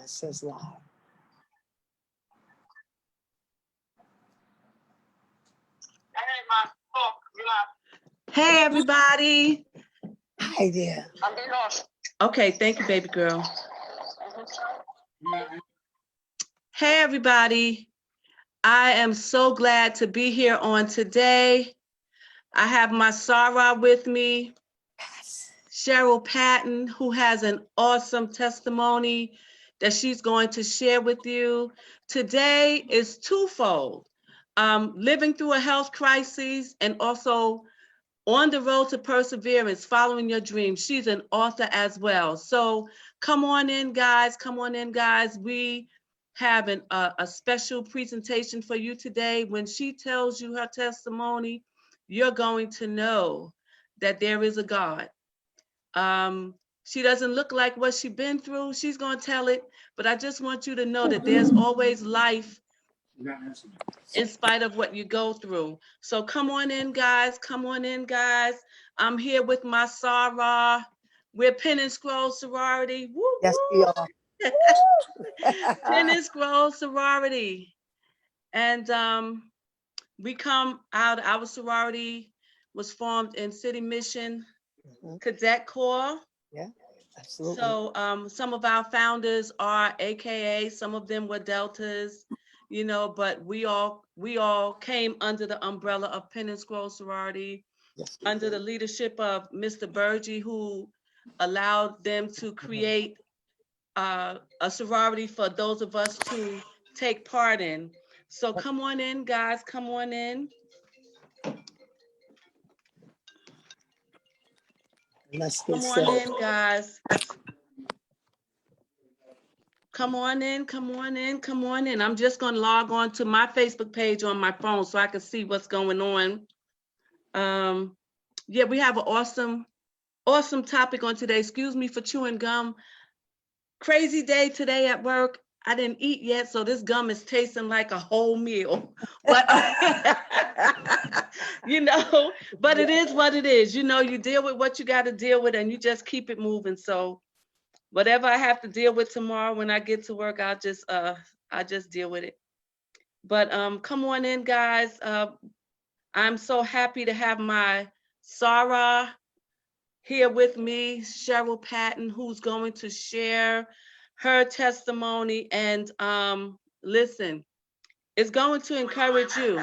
it says live. Hey, everybody. Hi there. Okay, thank you, baby girl. Hey, everybody. I am so glad to be here on today. I have my Sarah with me, Cheryl Patton, who has an awesome testimony that she's going to share with you. Today is twofold, living through a health crisis and also on the road to perseverance, following your dreams. She's an author as well. So come on in, guys. Come on in, guys. We have a special presentation for you today. When she tells you her testimony, you're going to know that there is a God. She doesn't look like what she's been through. She's going to tell it, but I just want you to know that there's always life in spite of what you go through. So come on in, guys. Come on in, guys. I'm here with my Sarah. We're Pen and Scroll Sorority. Woo, Yes, we are. Pen and Scroll Sorority. And we come out, our sorority was formed in City Mission Cadet Corps. Yeah, absolutely. So some of our founders are AKA, some of them were Deltas, you know, but we all came under the umbrella of Pen and Scroll Sorority, Yes, under the leadership of Mr. Burgee, who allowed them to create a sorority for those of us to take part in. So come on in, guys, come on in. Let's Come get on started. in, guys. Come on in, come on in, come on in. I'm just gonna log on to my Facebook page on my phone so I can see what's going on. Yeah, we have an awesome topic on today. Excuse me for chewing gum. Crazy day today at work. I didn't eat yet, so this gum is tasting like a whole meal. But you know, but it is what it is. You know, you deal with what you got to deal with, and you just keep it moving. So whatever I have to deal with tomorrow when I get to work, I just deal with it. But come on in, guys. I'm so happy to have my Sarah here with me, Cheryl Patton, who's going to share her testimony. And listen, it's going to encourage you.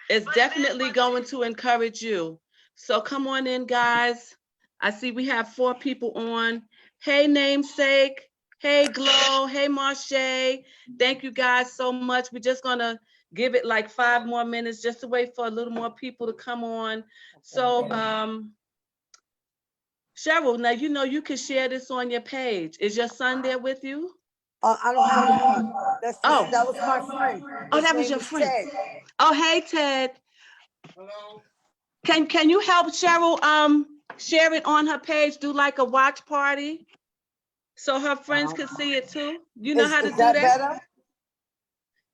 It's definitely going to encourage you. So come on in, guys. I see we have 4 people on. Hey, Namesake. Hey, Glow. Hey, Marche. Thank you guys so much. We're just going to give it like 5 more minutes just to wait for a little more people to come on. So, Cheryl, now you know you can share this on your page. Is your son there with you? I don't have anyone. That was my friend. Oh, that was your friend. Ted. Oh, hey, Ted. Hello. Can you help Cheryl share it on her page? Do like a watch party so her friends can see it too. You know how to do that? Better?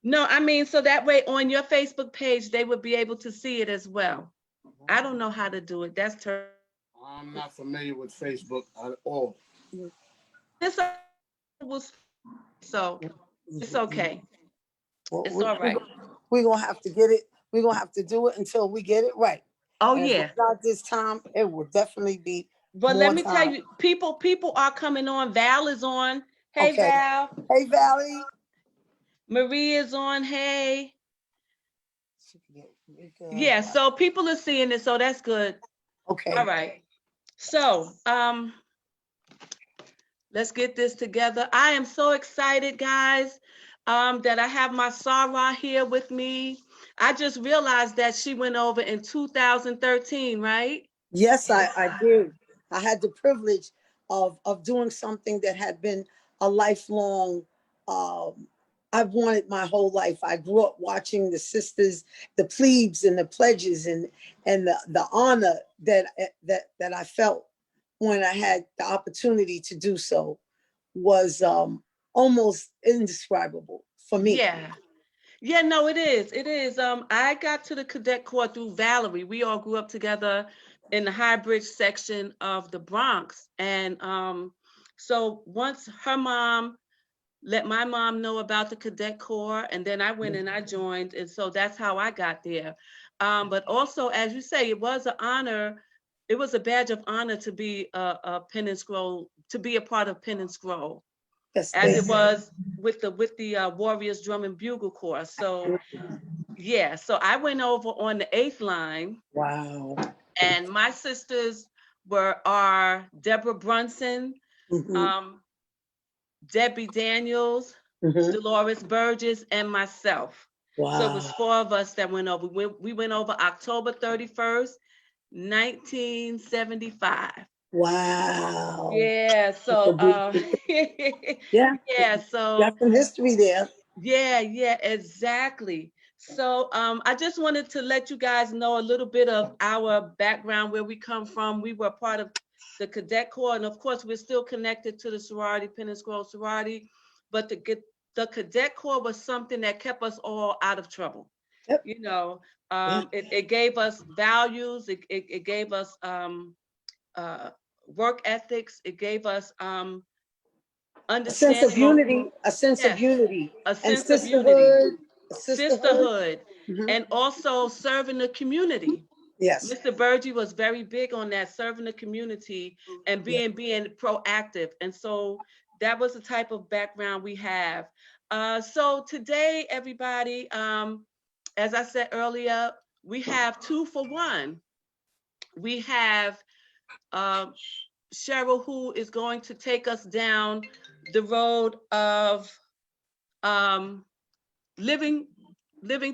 No, I mean so that way on your Facebook page they would be able to see it as well. I don't know how to do it. That's terrible. I'm not familiar with Facebook at all. This was so it's okay. Well, it's all right. We're gonna have to get it. We're gonna have to do it until we get it right. Oh, and yeah. if it's not this time, it will definitely be. But let me tell you, people are coming on. Val is on. Hey, okay. Val. Hey, Valley. Marie is on. Hey. Yeah, so people are seeing it, so that's good. Okay. All right. So, let's get this together. I am so excited, guys, that I have my Sarah here with me. I just realized that she went over in 2013, right? Yes, I did. I had the privilege of doing something that had been a lifelong, I've wanted my whole life. I grew up watching the sisters, the plebes and the pledges and the honor that I felt when I had the opportunity to do so was almost indescribable for me. Yeah. Yeah, no, it is. It is. I got to the Cadet Corps through Valerie. We all grew up together in the High Bridge section of the Bronx. And So once her mom let my mom know about the Cadet Corps, and then I went and I joined, and so that's how I got there. But also, as you say, it was an honor. It was a badge of honor to be a Pen and Scroll, to be a part of Pen and Scroll, Yes, as thank it you. was with the Warriors Drum and Bugle Corps. So yeah, so I went over on the 8th line, Wow. and my sisters are Deborah Brunson, Mm-hmm. Debbie Daniels, Mm-hmm. Dolores Burgess, and myself. So it was Wow. 4 of us that went over. We went over October 31st, 1975. Wow. Yeah, That's a so beautiful. Yeah, yeah, got so some history there. yeah, exactly. So I just wanted to let you guys know a little bit of our background, where we come from. We were part of the Cadet Corps, and of course, we're still connected to the sorority, Pen and Scroll sorority. But the Cadet Corps was something that kept us all out of trouble. Yep. You know, Yeah. it gave us values. It gave us uh, work ethics. It gave us A sense of understanding. unity, a sense of Yes, unity, a and sense of unity, sisterhood, sisterhood. sisterhood, Hmm. and also serving the community. Yes. Mr. Burgee was very big on that, serving the community and Yeah. being proactive. And so that was the type of background we have. So today, everybody, as I said earlier, we have 2 for 1. We have uh, Cheryl, who is going to take us down the road of um, living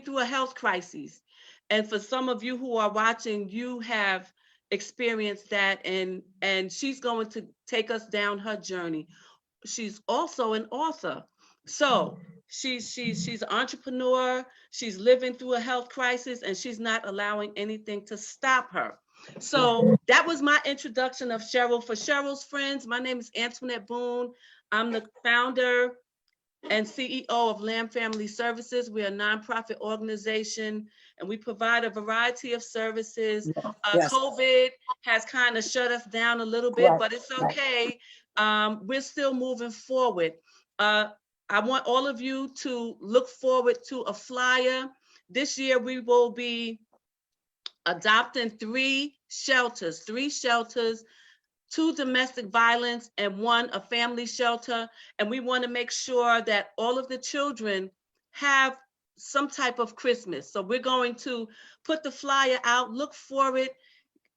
through a health crisis. And for some of you who are watching, you have experienced that, and she's going to take us down her journey. She's also an author. So she's an entrepreneur, she's living through a health crisis, and she's not allowing anything to stop her. So that was my introduction of Cheryl. For Cheryl's friends, my name is Antoinette Boone. I'm the founder and CEO of L.A.A.M.B Family Services. We're a nonprofit organization, and we provide a variety of services. Yes. COVID has kind of shut us down a little bit, Right. but it's Right. okay. We're still moving forward. I want all of you to look forward to a flyer. This year, we will be adopting 3 shelters, 2 domestic violence, and 1 a family shelter. And we want to make sure that all of the children have some type of Christmas. So we're going to put the flyer out, look for it,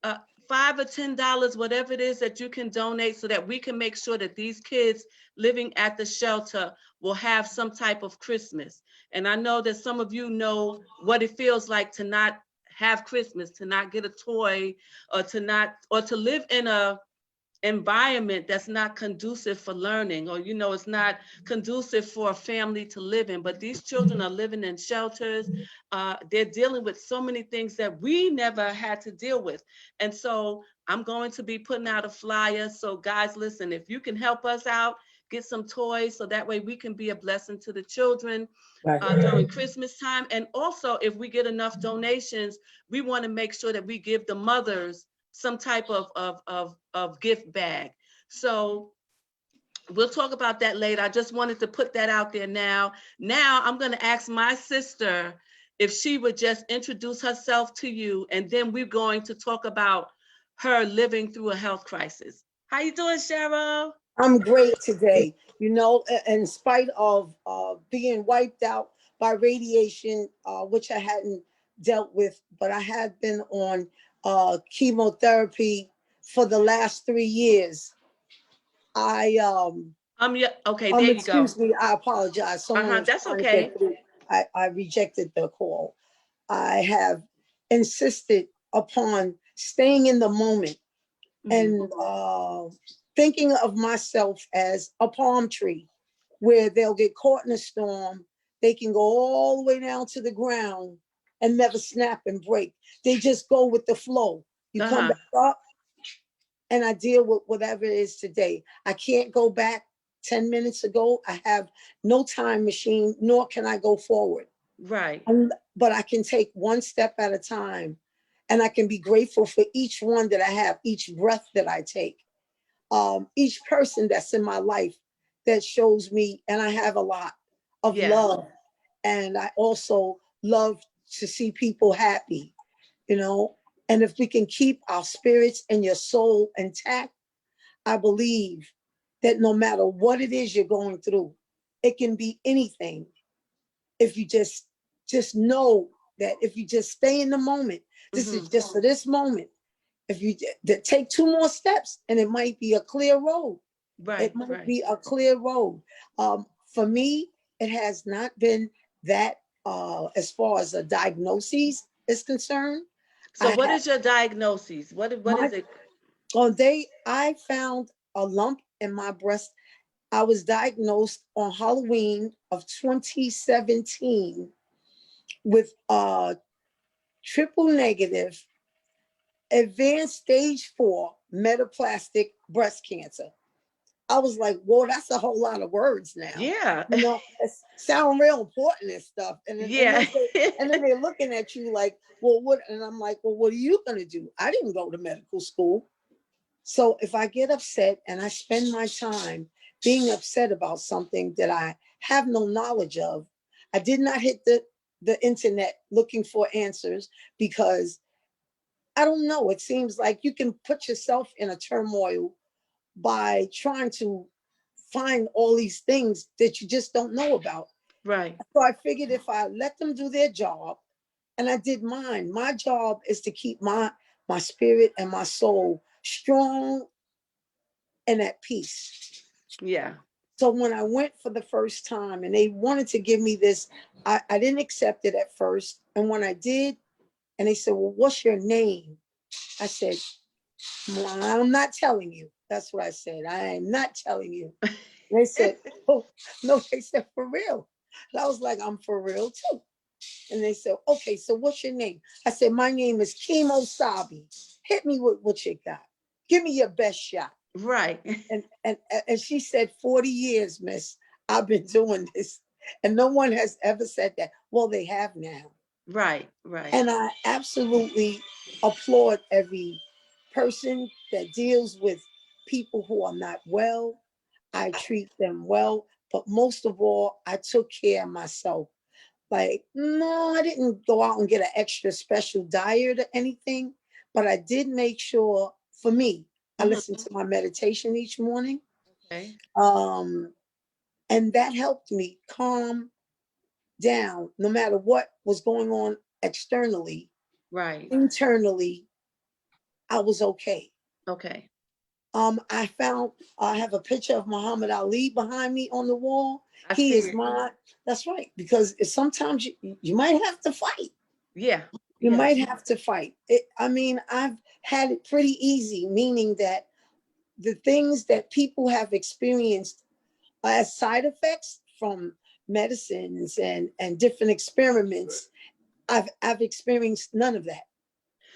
$5 or $10, whatever it is that you can donate, so that we can make sure that these kids living at the shelter will have some type of Christmas. And I know that some of you know what it feels like to not have Christmas, to not get a toy, or to live in a environment that's not conducive for learning, or it's not conducive for a family to live in. But these children are living in shelters. They're dealing with so many things that we never had to deal with. And so I'm going to be putting out a flyer. So guys, listen, if you can help us out, get some toys, so that way we can be a blessing to the children during Christmas time. And also, if we get enough donations, we want to make sure that we give the mothers some type of gift bag. So we'll talk about that later. I just wanted to put that out there now. Now I'm going to ask my sister if she would just introduce herself to you, and then we're going to talk about her living through a health crisis. How you doing, Cheryl? I'm great today. In spite of being wiped out by radiation, which I hadn't dealt with, but I had been on chemotherapy for the last 3 years. I Yeah, okay, there you go. excuse me, I apologize. Someone was That's trying to get okay. through. I rejected the call. I have insisted upon staying in the moment and thinking of myself as a palm tree, where they'll get caught in a storm. They can go all the way down to the ground and never snap and break. They just go with the flow. You come back up, and I deal with whatever it is today. I can't go back 10 minutes ago. I have no time machine, nor can I go forward. Right. But I can take one step at a time, and I can be grateful for each one that I have, each breath that I take. each person that's in my life that shows me, and I have a lot of Yeah. love. And I also love to see people happy, you know. And if we can keep our spirits and your soul intact, I believe that no matter what it is you're going through, it can be anything. If you just know that if you just stay in the moment, this is just for this moment. If you take two more steps, and it might be a clear road. Right, It might right. be a clear road. For me, it has not been that as far as a diagnosis is concerned. So I what have is your diagnosis? What my is it? I found a lump in my breast. I was diagnosed on Halloween of 2017 with triple negative advanced stage 4 metaplastic breast cancer. I was like, whoa, that's a whole lot of words now. Yeah. You know, it sound real important and stuff. Yeah. And then they're looking at you like, well, what? And I'm like, well, what are you going to do? I didn't go to medical school. So if I get upset and I spend my time being upset about something that I have no knowledge of, I did not hit the internet looking for answers because I don't know. It seems like you can put yourself in a turmoil by trying to find all these things that you just don't know about. Right. So I figured if I let them do their job and I did mine, my job is to keep my spirit and my soul strong and at peace. Yeah. So when I went for the first time and they wanted to give me this, I didn't accept it at first. And when I did, and they said, well, what's your name? I said, well, I'm not telling you. That's what I said. I am not telling you. And they said, oh, no, they said, for real. And I was like, I'm for real too. And they said, okay, so what's your name? I said, my name is Chemo Sabi. Hit me with what you got. Give me your best shot. Right. And she said, 40 years, miss, I've been doing this. And no one has ever said that. Well, they have now. Right. Right. And I absolutely applaud every person that deals with people who are not well. I treat them well, but most of all, I took care of myself. Like, no, I didn't go out and get an extra special diet or anything, but I did make sure for me, I listened to my meditation each morning. Okay. Um, and that helped me calm down no matter what was going on externally. Right. Internally, I was okay. Okay. I have a picture of Muhammad Ali behind me on the wall. I He see is it. that's right, because sometimes you might have to fight. Yeah. You Yeah. might have to fight. I mean, I've had it pretty easy, meaning that the things that people have experienced as side effects from medicines and different experiments, I've experienced none of that.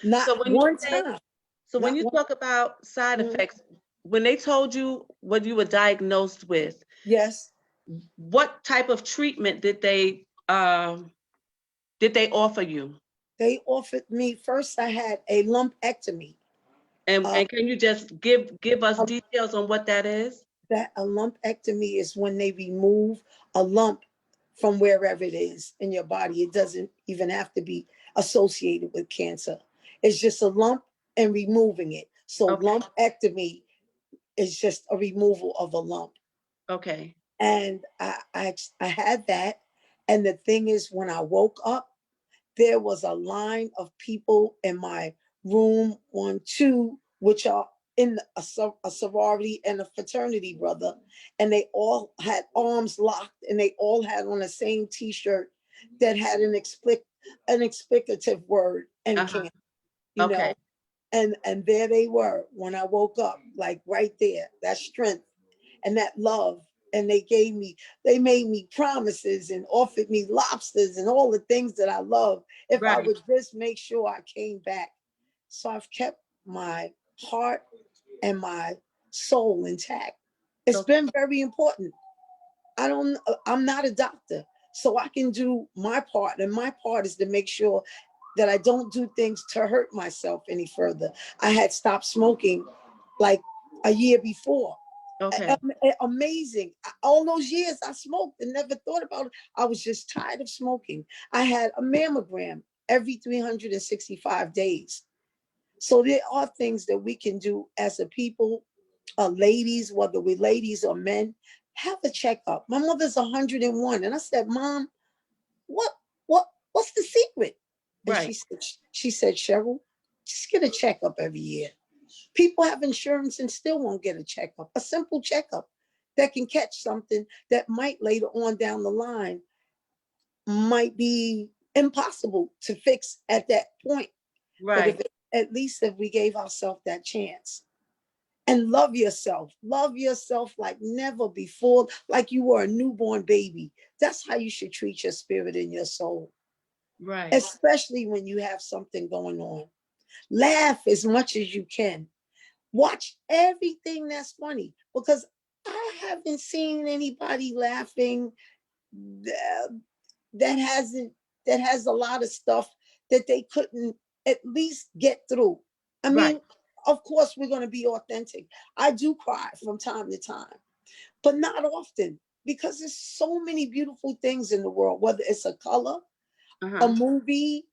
Not So when you one say, time. so when Not you one. talk about side Mhm. effects, when they told you what you were diagnosed with, Yes. what type of treatment did they offer you? They offered me first. I had a lumpectomy. Uh, And can you just give us a, details on what that is? that a lumpectomy is when they remove a lump from wherever it is in your body. It doesn't even have to be associated with cancer. It's just a lump and removing it. So Okay. lumpectomy is just a removal of a lump. Okay. And I had that. And the thing is, when I woke up, there was a line of people in my room 1, 2, which are in a sorority and a fraternity, brother. And they all had arms locked and they all had on the same t-shirt that had an explicative word and Uh-huh. can, you Okay. know. And there they were when I woke up, like right there, that strength and that love. And they made me promises and offered me lobsters and all the things that I love if I Right. would just make sure I came back. So I've kept my heart and my soul intact. It's Okay. been very important. I'm not a doctor, so I can do my part. And my part is to make sure that I don't do things to hurt myself any further. I had stopped smoking like a year before. Okay. Amazing. All those years I smoked and never thought about it. I was just tired of smoking. I had a mammogram every 365 days. So there are things that we can do as a people, ladies, whether we're ladies or men, have a checkup. My mother's 101. And I said, Mom, what, what's the secret? And Right. she said, Cheryl, just get a checkup every year. People have insurance and still won't get a checkup, a simple checkup that can catch something that might later on down the line might be impossible to fix at that point. But Right. at least if we gave ourselves that chance. And love yourself like never before, like you were a newborn baby. That's how you should treat your spirit and your soul, Right. especially when you have something going on. Laugh as much as you can. Watch everything that's funny, because I haven't seen anybody laughing that hasn't that has a lot of stuff that they couldn't at least get through. I Right. mean, of course we're going to be authentic. I do cry from time to time, but not often, because there's so many beautiful things in the world, whether it's a color, a Uh-huh. movie,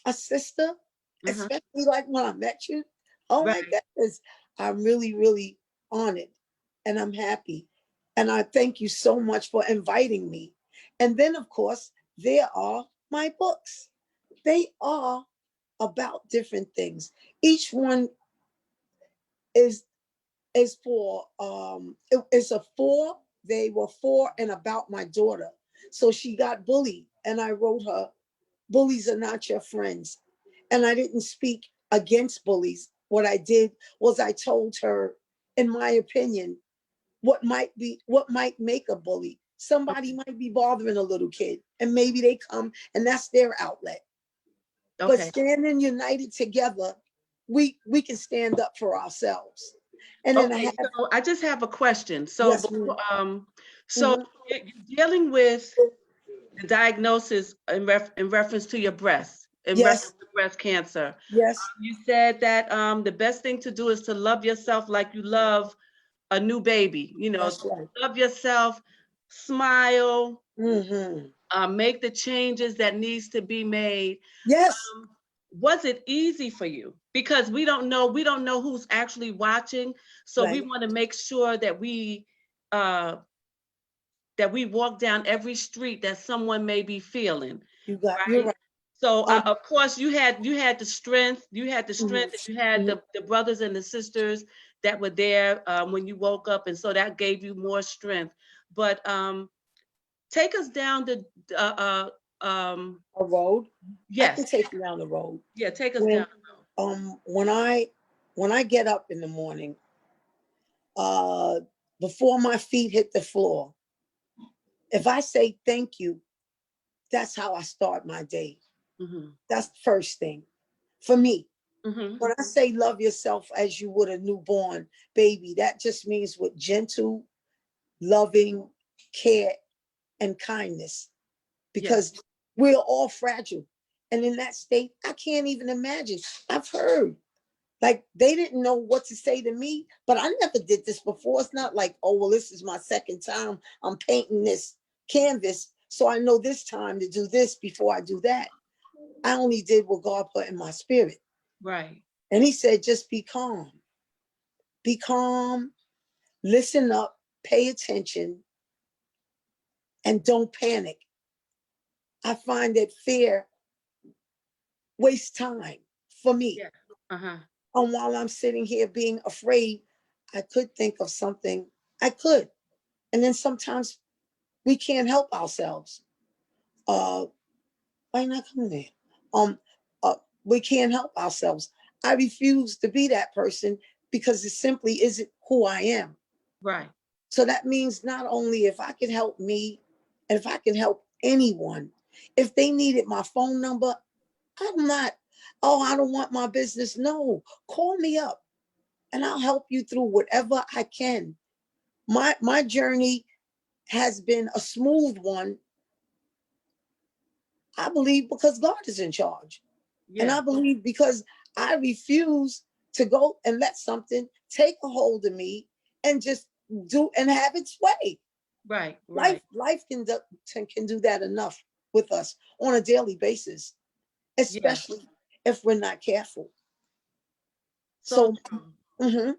a sister, Uh-huh. especially like when I met you. Oh my Right. goodness, I'm really, really honored and I'm happy. And I thank you so much for inviting me. And then, of course, there are my books. They are about different things. Each one is for it's a four. They were for and about my daughter. So she got bullied, and I wrote her, bullies are not your friends. And I didn't speak against bullies. What I did was I told her, in my opinion, what might make a bully. Somebody might be bothering a little kid, and maybe they come and that's their outlet. But Okay. standing united together, we can stand up for ourselves. And then I Okay. have, So I just have a question. So yes, before, ma'am. so Mhm. you're dealing with the diagnosis in reference to your breast, in reference Yes, to breast cancer. yes, You said that the best thing to do is to love yourself like you love a new baby. that's right. Love yourself, smile, Hmm. make the changes that needs to be made. Yes, Was it easy for you? Because we don't know who's actually watching, so we right. want to make sure uh, that we walk down every street that someone may be feeling, You're right? right. So Um, of course you had the strength, mhm, and you had mhm. the brothers and the sisters that were there when you woke up, and so that gave you more strength. But take us down the A road. I yes, can take you down the road. yeah, take us down. When when I get up in the morning, uh before my feet hit the floor, if I say thank you, that's how I start my day. Hmm. That's the first thing for me. Hmm. When I say love yourself as you would a newborn baby, that just means with gentle, loving care and kindness, Yes. because we're all fragile. And in that state, I can't even imagine. I've heard like they didn't know what to say to me, but I never did this before. It's not like, oh, well, this is my second time I'm painting this canvas, so I know this time to do this before I do that. I only did what God put in my spirit. Right. And he said, just be calm, listen up, pay attention, and don't panic. I find that fear wastes time for me. Yeah. Uh-huh. And while I'm sitting here being afraid, I could think of something. I could. And then sometimes we can't help ourselves. Uh, why not coming there? Um, we can't help ourselves. I refuse to be that person because it simply isn't who I am. Right. So that means not only if I can help me, and if I can help anyone, if they needed my phone number, I'm not, oh, I don't want my business. No, call me up and I'll help you through whatever I can. My journey has been a smooth one, I believe, because God is in charge. And Yeah. I believe because I refuse to go and let something take a hold of me and just do and have its way. Right, right. Life can do that enough with us on a daily basis, Yeah. especially if we're not careful. So So, true. mhm,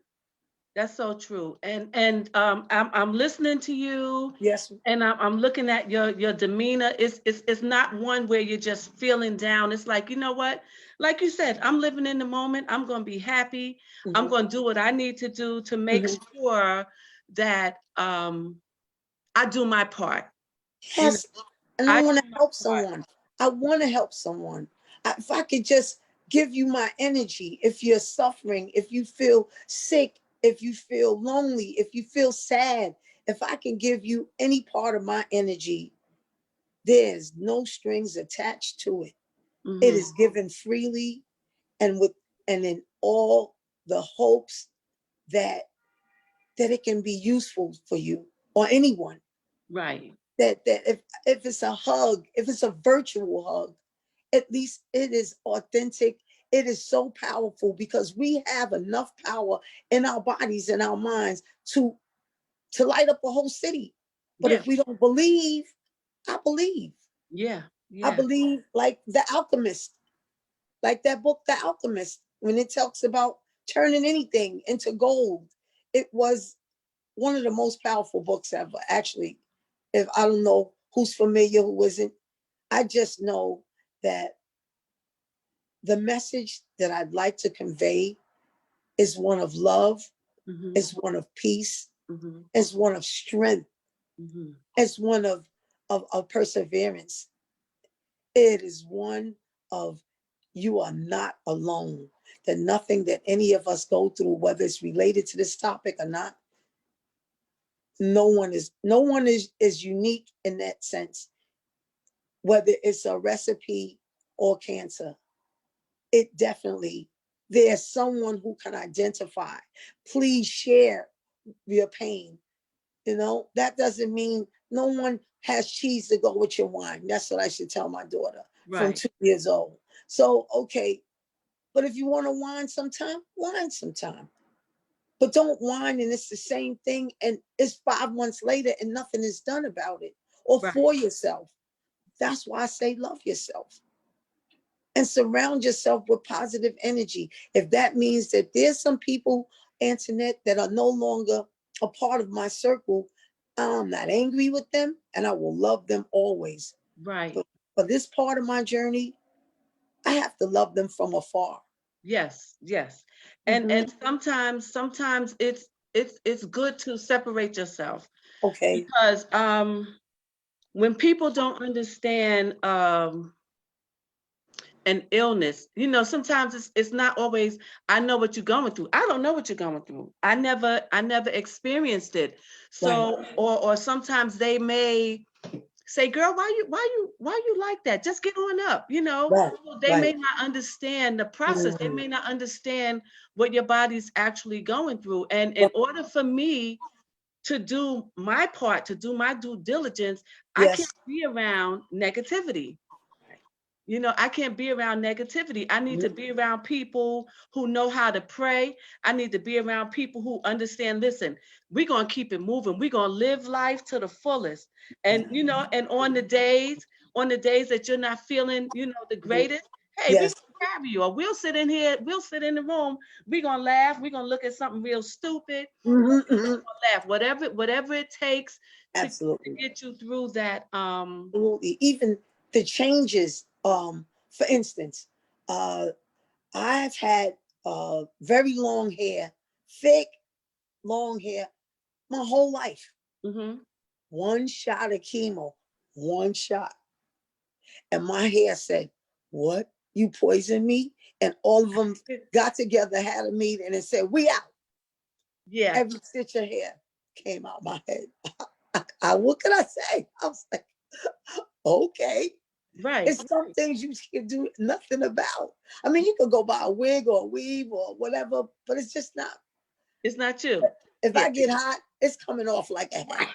That's so true. And I'm listening to you, yes, and I'm looking at your demeanor. It's not one where you're just feeling down. It's like, you know what? Like you said, I'm living in the moment. I'm going to be happy. I'm mhm, going to do what I need to do to make mhm. sure that I do my part. You know, Yes, and I I want to do my help part. someone. I want to help someone. If I could just give you my energy, if you're suffering, if you feel sick, if you feel lonely, if you feel sad, if I can give you any part of my energy, there's no strings attached to it. It Hmm. is given freely and with and in all the hopes that it can be useful for you or anyone. Right. That if it's a hug, if it's a virtual hug, at least it is authentic. It is so powerful because we have enough power in our bodies and our minds to light up a whole city. But Yeah. if we don't believe, I believe. Yeah. I Yeah. believe like the alchemist, like that book, The Alchemist, when it talks about turning anything into gold. It was one of the most powerful books ever. Actually, if I don't know who's familiar, who isn't, I just know that the message that I'd like to convey is one of love, Hmm. is one of peace, Hmm. is one of strength, Hmm. is one of perseverance. It is one of you are not alone. That nothing that any of us go through, whether it's related to this topic or not, no one is unique in that sense, whether it's a recipe or cancer. It definitely, there's someone who can identify. Please share your pain. That doesn't mean no one has cheese to go with your wine. That's what I should tell my daughter from Right. 2 years old. So, okay, but if you want to whine sometime. But don't whine and it's the same thing and it's 5 months later and nothing is done about it or Right. for yourself. That's why I say love yourself and surround yourself with positive energy. If that means that there's some people, Antoinette, that are no longer a part of my circle, I'm not angry with them and I will love them always. Right. But for this part of my journey, I have to love them from afar. Yes, yes. And Mhm. sometimes it's good to separate yourself Okay. because when people don't understand an illness, sometimes it's not always I know what you're going through. I don't know what you're going through. I never experienced it. Right. So or sometimes they may say, girl, why you like that? Just get on up, Right. So they Right. may not understand the process. They Mhm. may not understand what your body's actually going through. And in Right. order for me to do my part, to do my due diligence, I can't Yes. be around negativity. I can't be around negativity. I need to Mhm. be around people who know how to pray. I need to be around people who understand, listen, we're going to keep it moving. We're going to live life to the fullest. And, Right. and on the days that you're not feeling, the Mhm. greatest, hey, we're going Yes. to carry you. Or we'll sit in here, we'll sit in the room. We're going to laugh. We're going to look at something real stupid. Mhm, mhm. Laugh, whatever it takes to Absolutely. get you through that. Absolutely. Even the changes, for instance, uh, I've had very long hair, thick, long hair, my whole life. Mhm. One shot of chemo, one shot. And my hair said, what? You poisoned me? And all of them got together, had a meeting, and said, we out. Yeah. Every stitch of hair came out my head. What could I say? I was like, okay. Right. It's some things you can do nothing about. I mean, you could go buy a wig or a weave or whatever, but it's just not. It's not you. If Yeah. I get hot, it's coming off like a hat.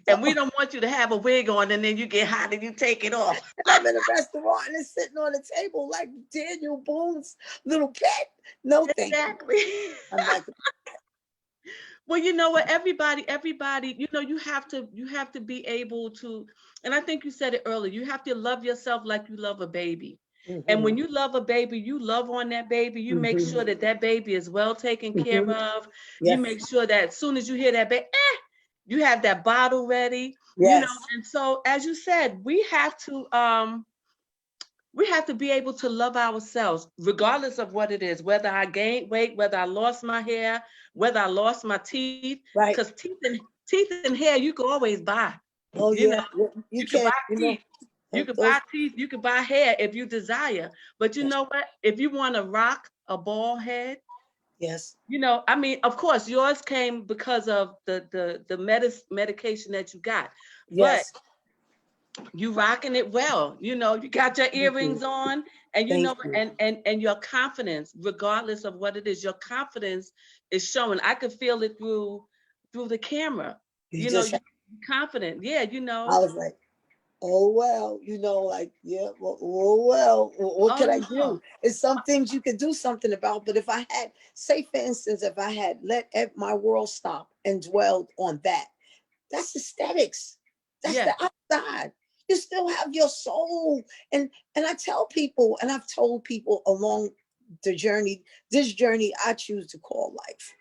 And we don't want you to have a wig on and then you get hot and you take it off. And I'm in a restaurant and it's sitting on the table like Daniel Boone's little pet. No, thank you. Exactly. I'm not. Well, you know what, everybody, you know, you have to be able to, and I think you said it earlier, you have to love yourself like you love a baby. And when Mm-hmm, you love a baby, you love on that baby. You make mm-hmm, sure that that baby is well taken care mm-hmm. of. You Yes, make sure that as soon as you hear that baby, you have that bottle ready, you know. yes, And so, as you said, we have to be able to love ourselves, regardless of what it is, whether I gained weight, whether I lost my hair, whether I lost my teeth, right. because teeth and hair you can always buy. Oh You know, yeah, you you can buy can't. You know, teeth, you can those. buy teeth, you can buy hair if you desire. But you Yes, know what? If you want to rock a bald head, yes, you know, I mean, of course, yours came because of the medication that you got, but yes. you rocking it well. You know, you got your Thank you. earrings on, and you Thank know, you. and your confidence, regardless of what it is, your confidence is showing. I could feel it through the camera. You You know, just. you confident. Yeah, you I know. was like, oh well, like yeah. Well, oh well. What Oh could I no. do? It's some things you could do something about. But if I had, say for instance, if I had let my world stop and dwelled on that. That's aesthetics. That's Yeah. the outside. You still have your soul. And I tell people, and I've told people along the journey, this journey I choose to call life,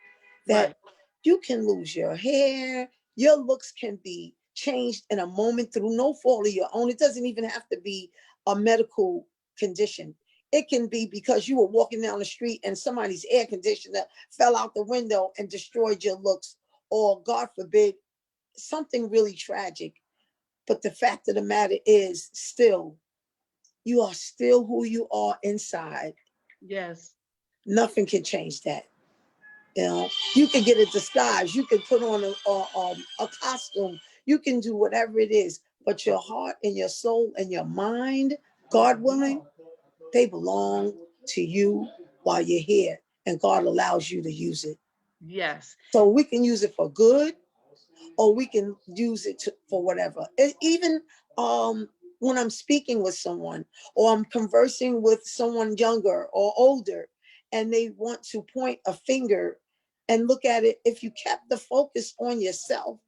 that Right. you can lose your hair, your looks can be changed in a moment through no fault of your own. It doesn't even have to be a medical condition. It can be because you were walking down the street and somebody's air conditioner fell out the window and destroyed your looks, or God forbid, something really tragic. But the fact of the matter is, still, you are still who you are inside. Yes. Nothing can change that. You can get a disguise, you can put on a costume, you can do whatever it is, but your heart and your soul and your mind, God willing, they belong to you while you're here, and God allows you to use it. Yes. So we can use it for good, or we can use it for whatever. Even when I'm speaking with someone, or I'm conversing with someone younger or older, and they want to point a finger and look at it, if you kept the focus on yourself,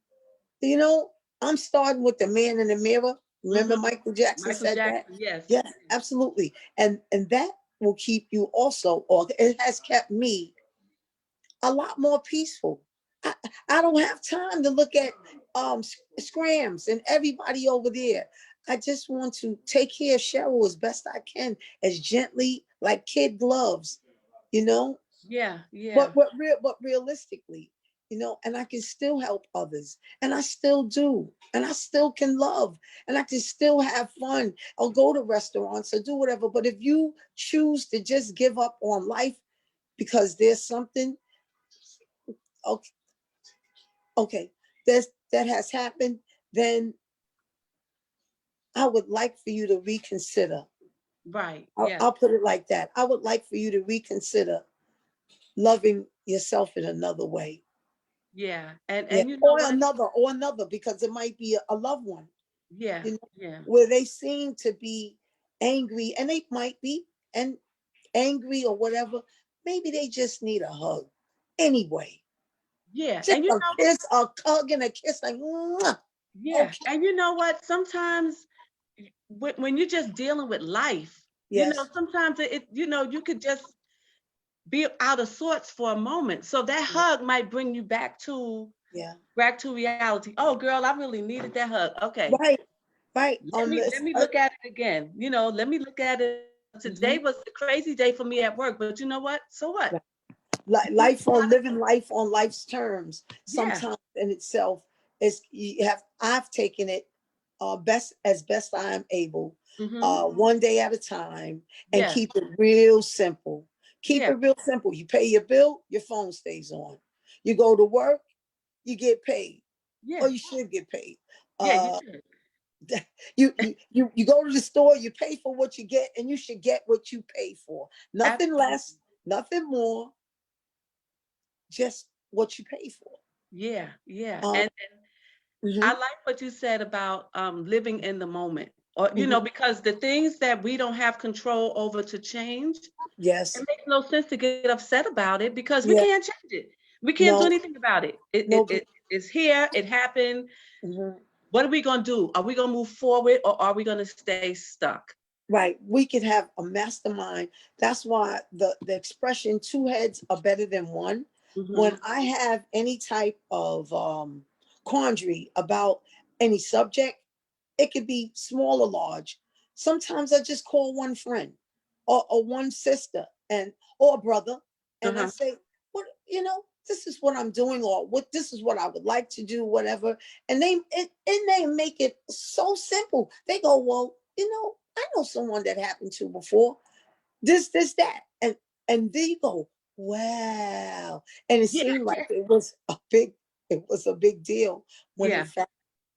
you know, I'm starting with the man in the mirror. Remember Mm-hmm. Michael Jackson Michael said that? Jackson. Yes. Yes, absolutely. And that will keep you also, or it has kept me a lot more peaceful. I, I don't have time to look at scrams and everybody over there. I just want to take care of Cheryl as best I can, as gently, like kid gloves, you know. Yeah. But Yeah. realistically, and I can still help others, and I still do, and I still can love, and I can still have fun, or go to restaurants or do whatever. But if you choose to just give up on life because there's something, okay, okay, that has happened, then I would like for you to reconsider. Right. I'll, Yes. I'll put it like that. I would like for you to reconsider loving yourself in another way. Yeah. Yeah, And you know or what? another, because it might be a loved one, Yeah. you know, Yeah. where they seem to be angry, and they might be and angry or whatever. Maybe they just need a hug. Anyway, Yeah. just And you a know, kiss, a hug, and a kiss, like, mwah. yeah. Okay, And you know what? Sometimes when you're just dealing with life, you know, yes, sometimes you know, you could just be out of sorts for a moment. So that yeah, hug might bring you yeah. back to reality. Oh, girl, I really needed that hug. Okay, Right, right. let me look at it again. You know, let me look at it. Today Mhm. was a crazy day for me at work, but you know what? So what? Life on living life on life's terms Yeah. sometimes in itself is, I've taken it best I am able, Mm-hmm. one day at a time, and Yeah. keep it real simple. Keep Yeah. it real simple. You pay your bill, your phone stays on. You go to work, you get paid, or Yeah. you should get paid. Yeah. You uh should. you go to the store, you pay for what you get, and you should get what you pay for. Nothing Absolutely. less, nothing more, just what you pay for. Yeah. Yeah. Um, I like what you said about living in the moment, or you know, because the things that we don't have control over to change, Yes. it makes no sense to get upset about it because we Yeah. can't change it. We can't do No. anything about it. No. It's here. It happened. Mhm. What are we gonna do? Are we gonna move forward or are we gonna stay stuck? Right. We could have a mastermind. That's why the expression two heads are better than one. When I have any type of quandary about any subject, it could be small or large. Sometimes I just call one friend or one sister and or a brother, and I say, what, this is what I'm doing, or what this is what I would like to do, whatever. And they make it so simple. They go, well, I know someone that happened to before. This, that. And then you go, wow. And it Yeah, seemed like it was a big deal when in yeah, fact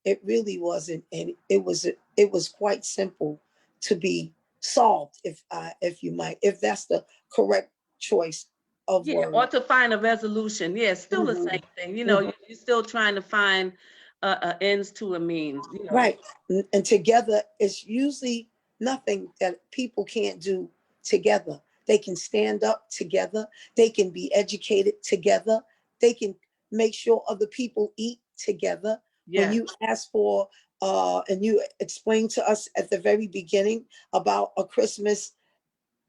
it really wasn't. And it was quite simple to be solved, if that's the correct choice of yeah. Or word. to find a resolution. Yeah, it's still the Mhm, same thing. You know, mhm. you're still trying to find ends to a means. You know. Right. And together, it's usually nothing that people can't do together. They can stand up together. They can be educated together. They can make sure other people eat together. When Yes, you ask for, and you explained to us at the very beginning about a Christmas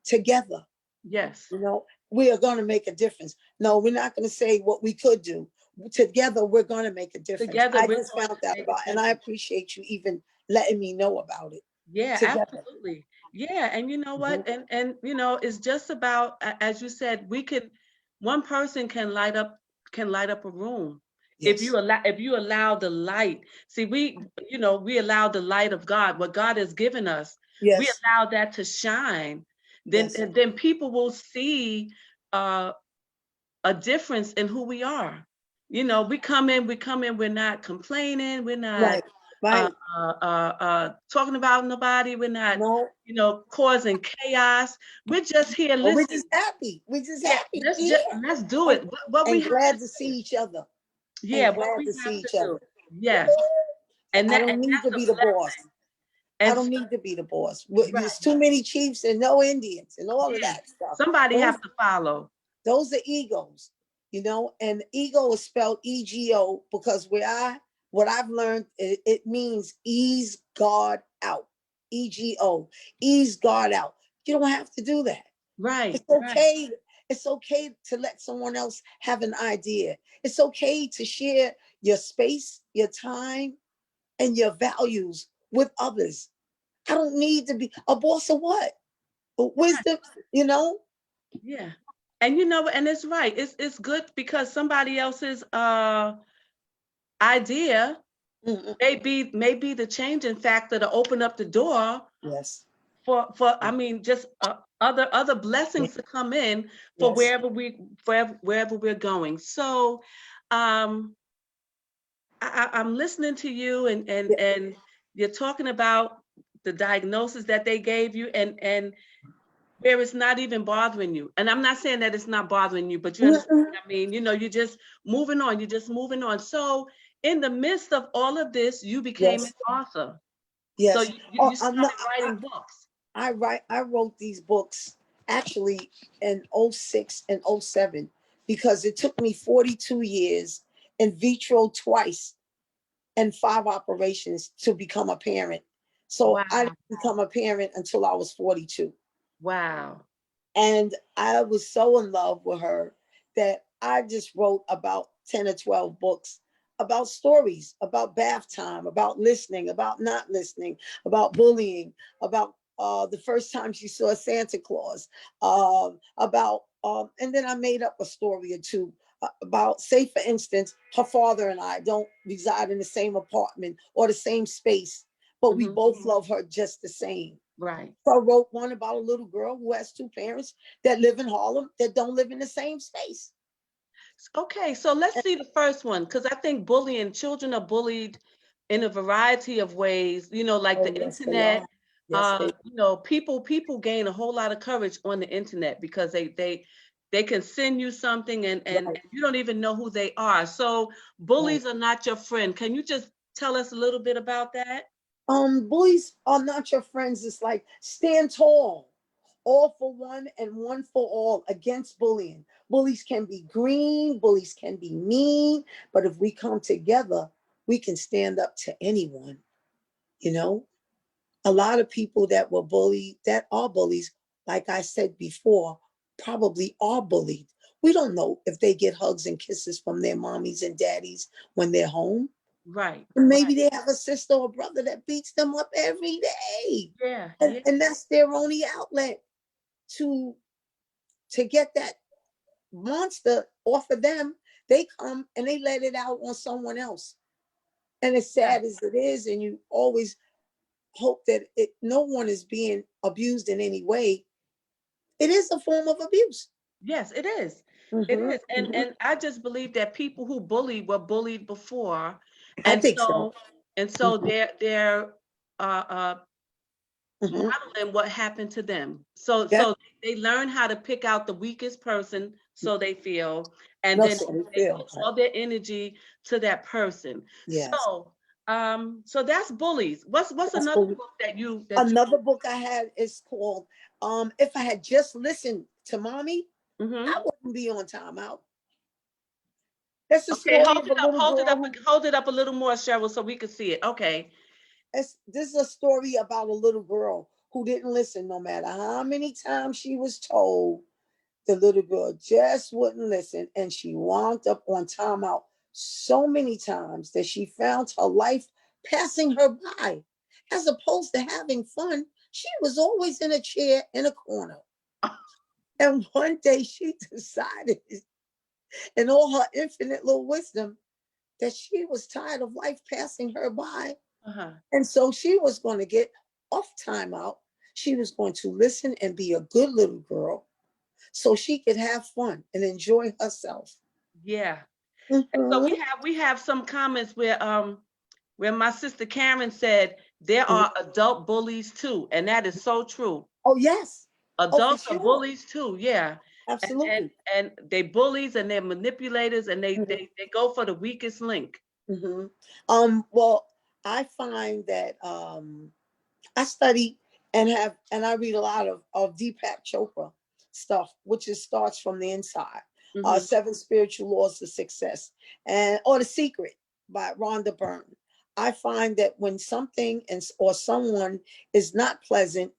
together, yes. we are going to make a difference. No, we're not going to say what we could do. Together, we're going to make a difference. Together, I we're just going found to that make about, a and I difference. appreciate you even letting me know about it. Yeah, Together. absolutely. Yeah, and you know Mhm. what? And you know, it's just about as you said, one person can light up a room. Yes. If you allow the light. See, we allow the light of God, what God has given us. We Yes. allow that to shine. Then Yes. and then people will see uh a difference in who we are. You know, we come in, we're not complaining, we're not Right. Right. talking about nobody, we're not, No. causing chaos. We're just here But we're listening. just happy. We're just Yeah, happy. Yeah. let's do And, it. What we and have glad to to see do. each other. Yeah, And what glad we to see have to each other. do. Yes. I don't And need to that's a be the boss. blessing. I And don't so, need to be the boss. right. There's too many chiefs and no Indians and all of Yeah. that stuff. Somebody Those have to follow. those are egos, and ego is spelled ego because what I've learned, it means ease God out. EGO, ease God out. You don't have to do that. Right, It's right. okay. It's okay to let someone else have an idea. It's okay to share your space, your time, and your values with others. I don't need to be a boss of what? Wisdom, you know? Yeah. And you know, and it's right. It's good because somebody else's idea Mhm. may be the changing factor to open up the door Yes. for I mean just other blessings to come in for Yes. wherever we're going. So um I'm listening to you Yeah. and you're talking about the diagnosis that they gave you and where it's not even bothering you. And I'm not saying that it's not bothering you, but you understand Mhm. what I mean. You know, you're just moving on. You're just moving on. So in the midst of all of this, you became an Yes. author. So Yes. Oh, you I'm not, started writing books. I wrote these books actually in '06 and '07 because it took me 42 years in vitro twice and 5 operations to become a parent. So I Wow. didn't become a parent until I was 42. Wow. And I was so in love with her that I just wrote about 10 or 12 books about stories, about bath time, about listening, about not listening, about bullying, about the first time she saw Santa Claus, and then I made up a story or two about, say, for instance, her father and I don't reside in the same apartment or the same space, but we Hmm. both love her just the same. Right. So I wrote one about a little girl who has two parents that live in Harlem that don't live in the same space. Okay, so let's see the first one because I think bullying, children are bullied in a variety of ways, like Oh the yes, they are. internet. Yes, they. People gain a whole lot of courage on the internet because they can send you something and Right. you don't even know who they are. So Right. bullies are not your friend. Can you just tell us a little bit about that? Bullies are not your friends. It's like stand tall, all for one and one for all against bullying. Bullies can be green, bullies can be mean, but if we come together, we can stand up to anyone. You know, a lot of people that were bullied, that are bullies, like I said before, probably are bullied. We don't know if they get hugs and kisses from their mommies and daddies when they're home. Right. And maybe Right. they have a sister or brother that beats them up every day. Yeah. And, Yeah. and that's their only outlet to get that monster off of them. They come and they let it out on someone else. And as Yeah. sad as it is, and you always hope that no one is being abused in any way, it is a form of abuse. Yes, it is. It Hmm. is. And I just believe that people who bully were bullied before. I And think so. so and so Hmm. they're Hmm. modeling what happened to them. So Yeah, they learn how to pick out the weakest person, so they feel, and then that's what we they put feel. Right? all their energy to that person. Yes, So that's bullies. What's that's another what book that you another book I had is called If I Had Just Listened to Mommy, I Mhm. wouldn't be on timeout. That's the Okay, story of a little girl who hold it up a little more, Cheryl, so we can see it. Okay. this is a story about a little girl who didn't listen no matter how many times she was told. The little girl just wouldn't listen, and she wound up on timeout so many times that she found her life passing her by. As opposed to having fun, she was always in a chair in a corner. And one day she decided, in all her infinite little wisdom, that she was tired of life passing her by. Uh-huh. And so she was going to get off timeout. She was going to listen and be a good little girl so she could have fun and enjoy herself. Yeah. And so Mhm. we have some comments where my sister Karen said there Mhm. are adult bullies too, and that is so true. Oh, yes. Oh, for Adults are sure. bullies too, yeah. And and Absolutely. and they bullies and they're manipulators and they Mhm. they they go for the weakest link. Mhm. Well, I find that I study and I read a lot of Deepak Chopra stuff, which is starts from the inside. Hmm. Seven Spiritual Laws of Success and or The Secret by Rhonda Byrne. I find that when something or someone is not pleasant,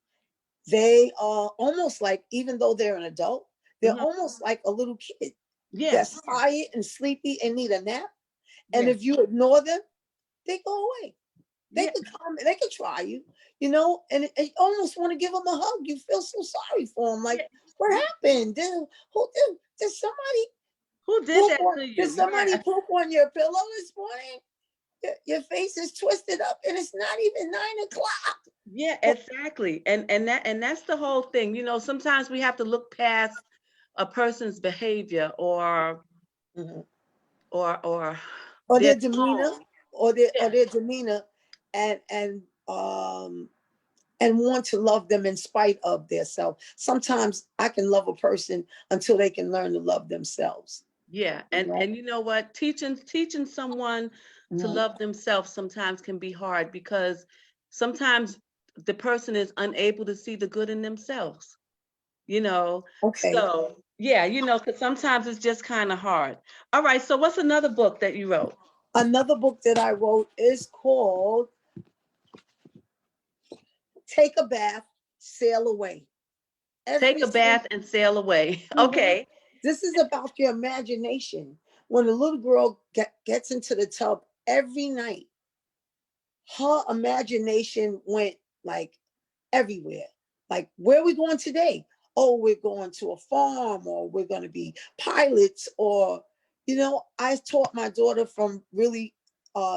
they are almost like, even though they're an adult, they're Hmm. almost like a little kid Yeah, that's tired and sleepy and need a nap. And yeah, if you ignore them, they go away. They yeah, could come, they could try you, and you almost want to give them a hug. You feel so sorry for them. Like, yeah, what yeah. happened? Did somebody Who did that to did you? somebody Yeah, poop on your pillow this morning? Your face is twisted up and it's not even 9 o'clock. yeah, exactly. And that's the whole thing. Sometimes we have to look past a person's behavior Mhm. or Or their their demeanor, tone. or Yeah, their demeanor, and and um and want to love them in spite of their self. Sometimes I can love a person until they can learn to love themselves. yeah. You And know? and you know what? Teaching someone to Mhm. love themselves sometimes can be hard because sometimes the person is unable to see the good in themselves. you know. Okay. So, yeah, because sometimes it's just kind of hard. All right, so what's another book that you wrote? Another book that I wrote is called Take a Bath, Sail Away. Take Every a single. bath and sail away. Mhm. Okay. This is about your imagination. When a little girl gets into the tub every night, her imagination went like everywhere. Like, where are we going today? Oh, we're going to a farm, or we're going to be pilots, or, I taught my daughter from really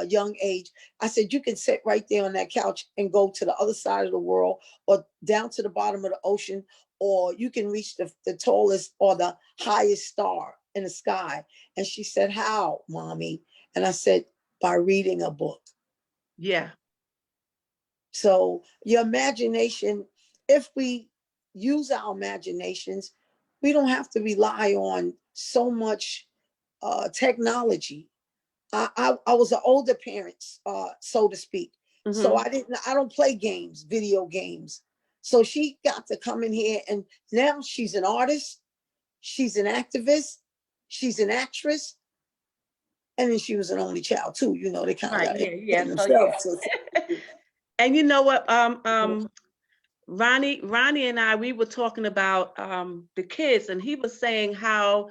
young age. I said, you can sit right there on that couch and go to the other side of the world, or down to the bottom of the ocean, or you can reach the tallest or the highest star in the sky. And she said, how, mommy? And I said, by reading a book. Yeah. So your imagination, if we use our imaginations, we don't have to rely on so much technology. I was an older parent, so to speak. So Mm-hmm. I don't play games, video games. So she got to come in here, and now she's an artist, she's an activist, she's an actress, and then she was an only child too. You know, they kind of Right. got to Yeah. Yeah. entertain So yeah. themselves. So, And you know what? Ronnie and I, we were talking about the kids, and he was saying how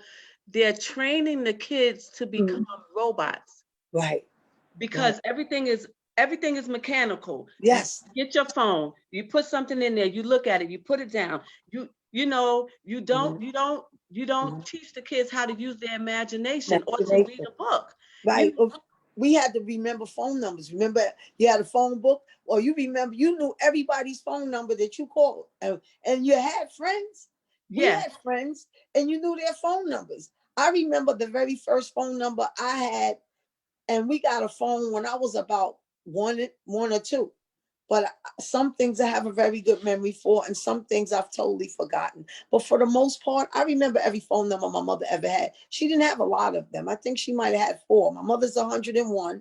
they're training the kids to become mhm, robots right, right. because everything is mechanical. You Yes. get your phone, you put something in there, you look at it, you put it down. You know, Mhm, you don't mhm. teach the kids how to use their imagination or to read Imagination. a book. You Right. We had to remember phone numbers. Remember, you had a phone book, or you remember, you knew everybody's phone number that you called, and you had friends. We Yes, had friends, and you knew their phone numbers. I remember the very first phone number I had, and we got a phone when I was about one or two. But some things I have a very good memory for, and some things I've totally forgotten. But for the most part, I remember every phone number my mother ever had. She didn't have a lot of them. I think she might have had four. My mother's 101.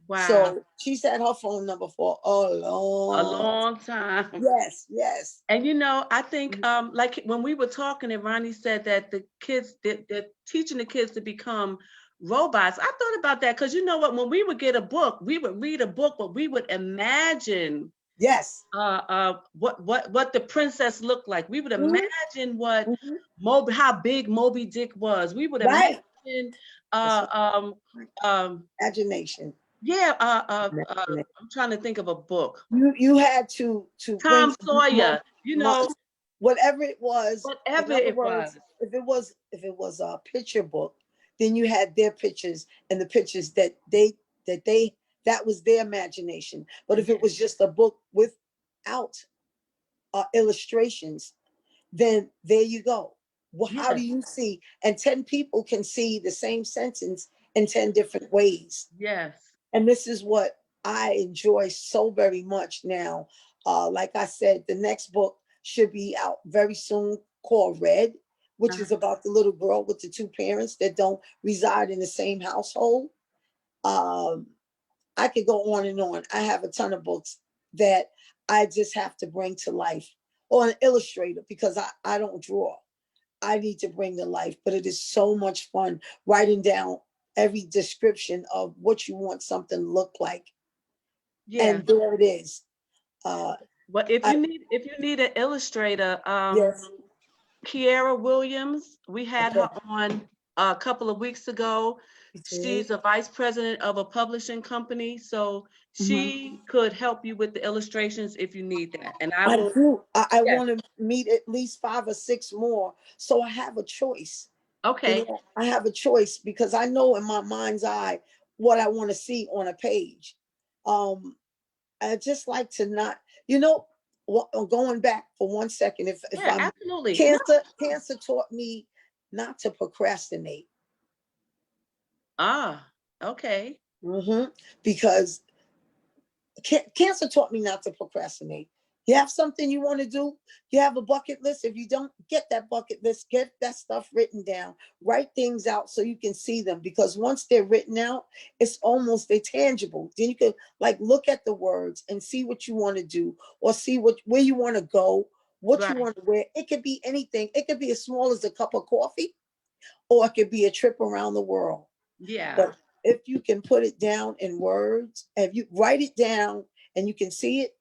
wow, So she's had her phone number for a a long. long time. Yes, yes. And you know, I think Mhm. like when we were talking and Ronnie said that the kids they're teaching the kids to become robots. I thought about that because you know what, when we would get a book, we would read a book, but we would imagine Yes. what the princess looked like. We would Mhm, imagine what mhm. Moby how big Moby Dick was. We would Right. imagine That's uh what um um imagination. yeah Imagination. I'm trying to think of a book. You had to bring Tom Sawyer, you know, whatever it was. In whatever other it was. words, if it was a picture book, then you had their pictures and the pictures that they that was their imagination. But if Yeah, it was just a book without illustrations, then there you go. Well, how yes, do you see? And 10 people can see the same sentence in 10 different ways. yes. And this is what I enjoy so very much now. Like I said, the next book should be out very soon, called Red, which is Uh-huh. about the little girl with the two parents that don't reside in the same household. Um, I could go on and on. I have a ton of books that I just have to bring to life, or an illustrator, because I don't draw. I need to bring to life, but it is so much fun writing down every description of what you want something to look like. Yeah. And there it is. Uh, But I, if you need an illustrator, yes. Kiera Williams, we had Okay. her on a couple of weeks ago. You did? She's a vice president of a publishing company, so Mhm. she could help you with the illustrations if you need that. And I I will, do. I yes, want to meet at least five or six more. So I have a choice. okay, I have a choice because I know in my mind's eye what I want to see on a page. Um, I just like to not, going back for 1 second, if yeah, I'm absolutely. No, cancer taught me not to procrastinate. okay, Hmm. Because cancer taught me not to procrastinate. You have something you want to do, you have a bucket list. If you don't, get that bucket list, get that stuff written down, write things out so you can see them. Because once they're written out, it's almost they're tangible. Then you can like look at the words and see what you want to do, or see where you want to go, what you right, want to wear. It could be anything. It could be as small as a cup of coffee, or it could be a trip around the world. yeah, But if you can put it down in words, if you write it down and you can see it,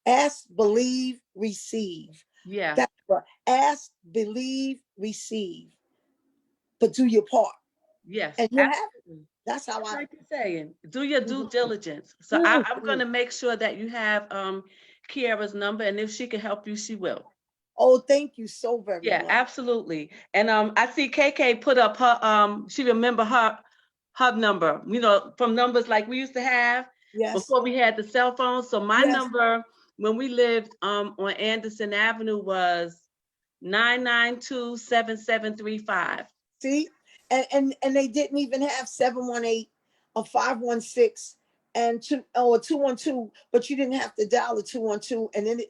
ask, believe, receive. yeah, That's what ask, believe, receive, but do your part. yes, And you have it. absolutely. That's how Just I. like you're saying, do your due Mhm, diligence. So mhm, I'm mhm. gonna make sure that you have Kiara's number, and if she can help you, she will. Oh, thank you so very Yeah, much. absolutely. And I see KK put up her she remember her number, from numbers like we used to have Yes, before we had the cell phones. So my yes. number when we lived on Anderson Avenue was 992-7735. See, and they didn't even have 718 or 516 and 212, but you didn't have to dial the 212. And then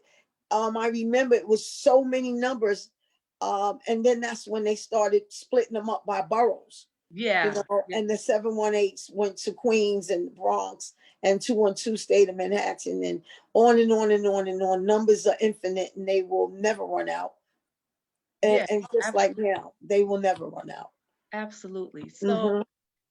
I remember it was so many numbers. And then that's when they started splitting them up by boroughs. Yeah. You know, and the 718s went to Queens and Bronx, and 212 stayed in Manhattan, and on and on and on and on. Numbers are infinite, and they will never run out. Yeah. And just like Absolutely. now, they will never run out. Absolutely. So Hmm.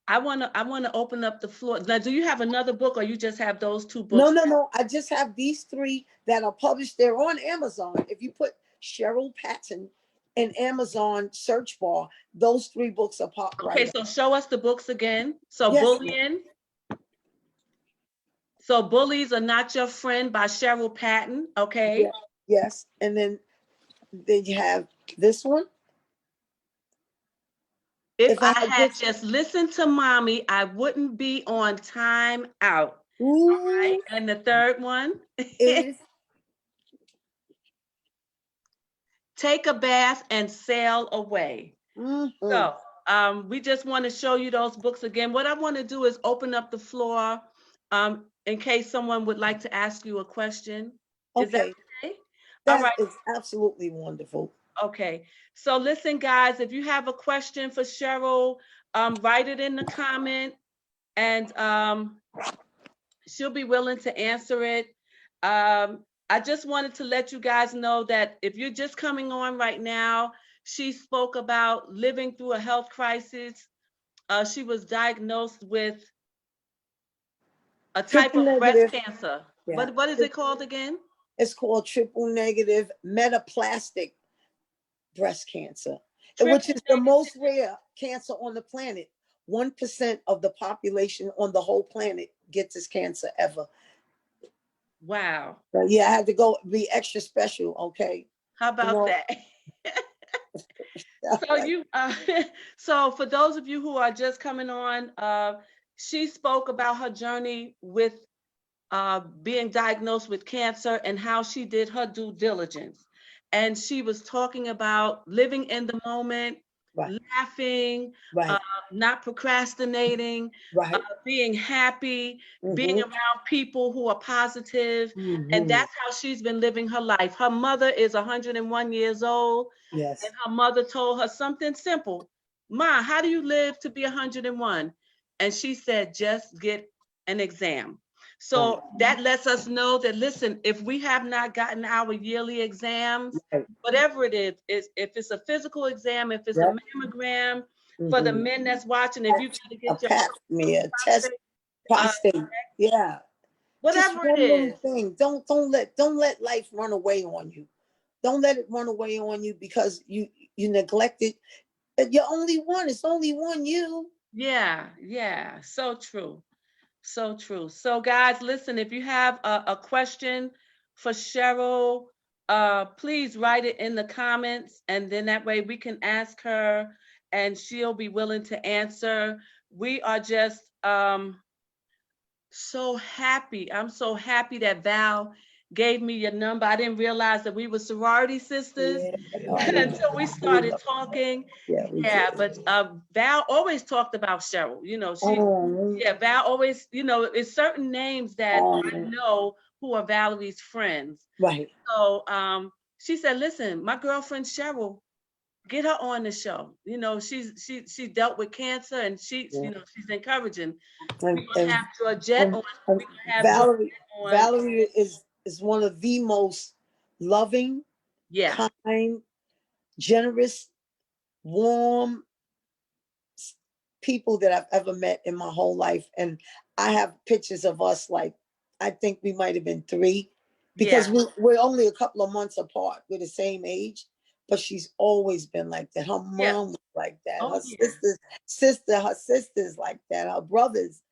I wanna open up the floor. Now, do you have another book, or you just have those two No, books? no, no. I just have these three that are published. They're on Amazon. If you put Cheryl Patton in Amazon search bar, those three books are pop Okay, right up. so show us the books again. So Yes, ma'am. bullying. So Bullies Are Not Your Friend by Cheryl Patton. Yeah, Okay. yes. And then you have this one. If If I I had had just, just listened to mommy, I wouldn't be on time out. All right. ooh, And the third one, is Take a Bath and Sail Away. mm-hmm. So we just want to show you those books again. What I want to do is open up the floor in case someone would like to ask you a question. Is that Okay. okay? All That right. is absolutely wonderful. Okay. So listen, guys, if you have a question for Cheryl, write it in the comment, and she'll be willing to answer it. I just wanted to let you guys know that if you're just coming on right now, she spoke about living through a health crisis. She was diagnosed with a type Triple of breast negative. cancer. Yeah. What is it called again? It's called triple negative metaplastic breast cancer, which Triple is the negative. most rare cancer on the planet. 1% of the population on the whole planet gets this cancer ever. Wow. So yeah, I had to go be extra special. Okay. How You about know, that? So you, so for those of you who are just coming on, she spoke about her journey with being diagnosed with cancer and how she did her due diligence. And she was talking about living in the moment, right, laughing, uh, right, not procrastinating, right. being happy, being Mm-hmm. around people who are positive. And Mm-hmm. that's how she's been living her life. Her mother is 101 years old, and Yes. her mother told her something simple. Ma, how do you live to be 101? And she said, just get an exam. Right. So that lets us know that, listen, if we have not gotten our yearly exams, Right. whatever it is if it's a physical exam, if it's a Yep. mammogram, for the Mm-hmm. men that's watching, if you got to A get your pap smear, test prostate, uh, prostate. Yeah. Just whatever it one little is. thing. Don't let life run away on you. Don't let it run away on you because you neglected. You're only one. It's only one you. Yeah, yeah, so true. So true. So guys, listen, if you have a question for Cheryl, please write it in the comments, and then that way we can ask her and she'll be willing to answer. We are just so happy. I'm so happy that Val gave me your number. I didn't realize that we were sorority sisters Yeah. No, I didn't. until we We started love it. talking. Yeah, we Yeah, did. but Val always talked about Cheryl. Oh, Yeah, Val always, it's certain names that I oh, know who are Valerie's friends. right. So she said, listen, my girlfriend Cheryl, get her on the show. She dealt with cancer, and Yeah. she's encouraging. And We're gonna and have Georgette and, on. and We're gonna have Valerie, Georgette on. Valerie is one of the most loving, Yeah, kind, generous, warm people that I've ever met in my whole life. And I have pictures of us like I think we might have been three because yeah, we're only a couple of months apart. We're the same age, but she's always been like that. Her yeah. mom was like that. Oh Her yeah, her sisters like that. Her brothers.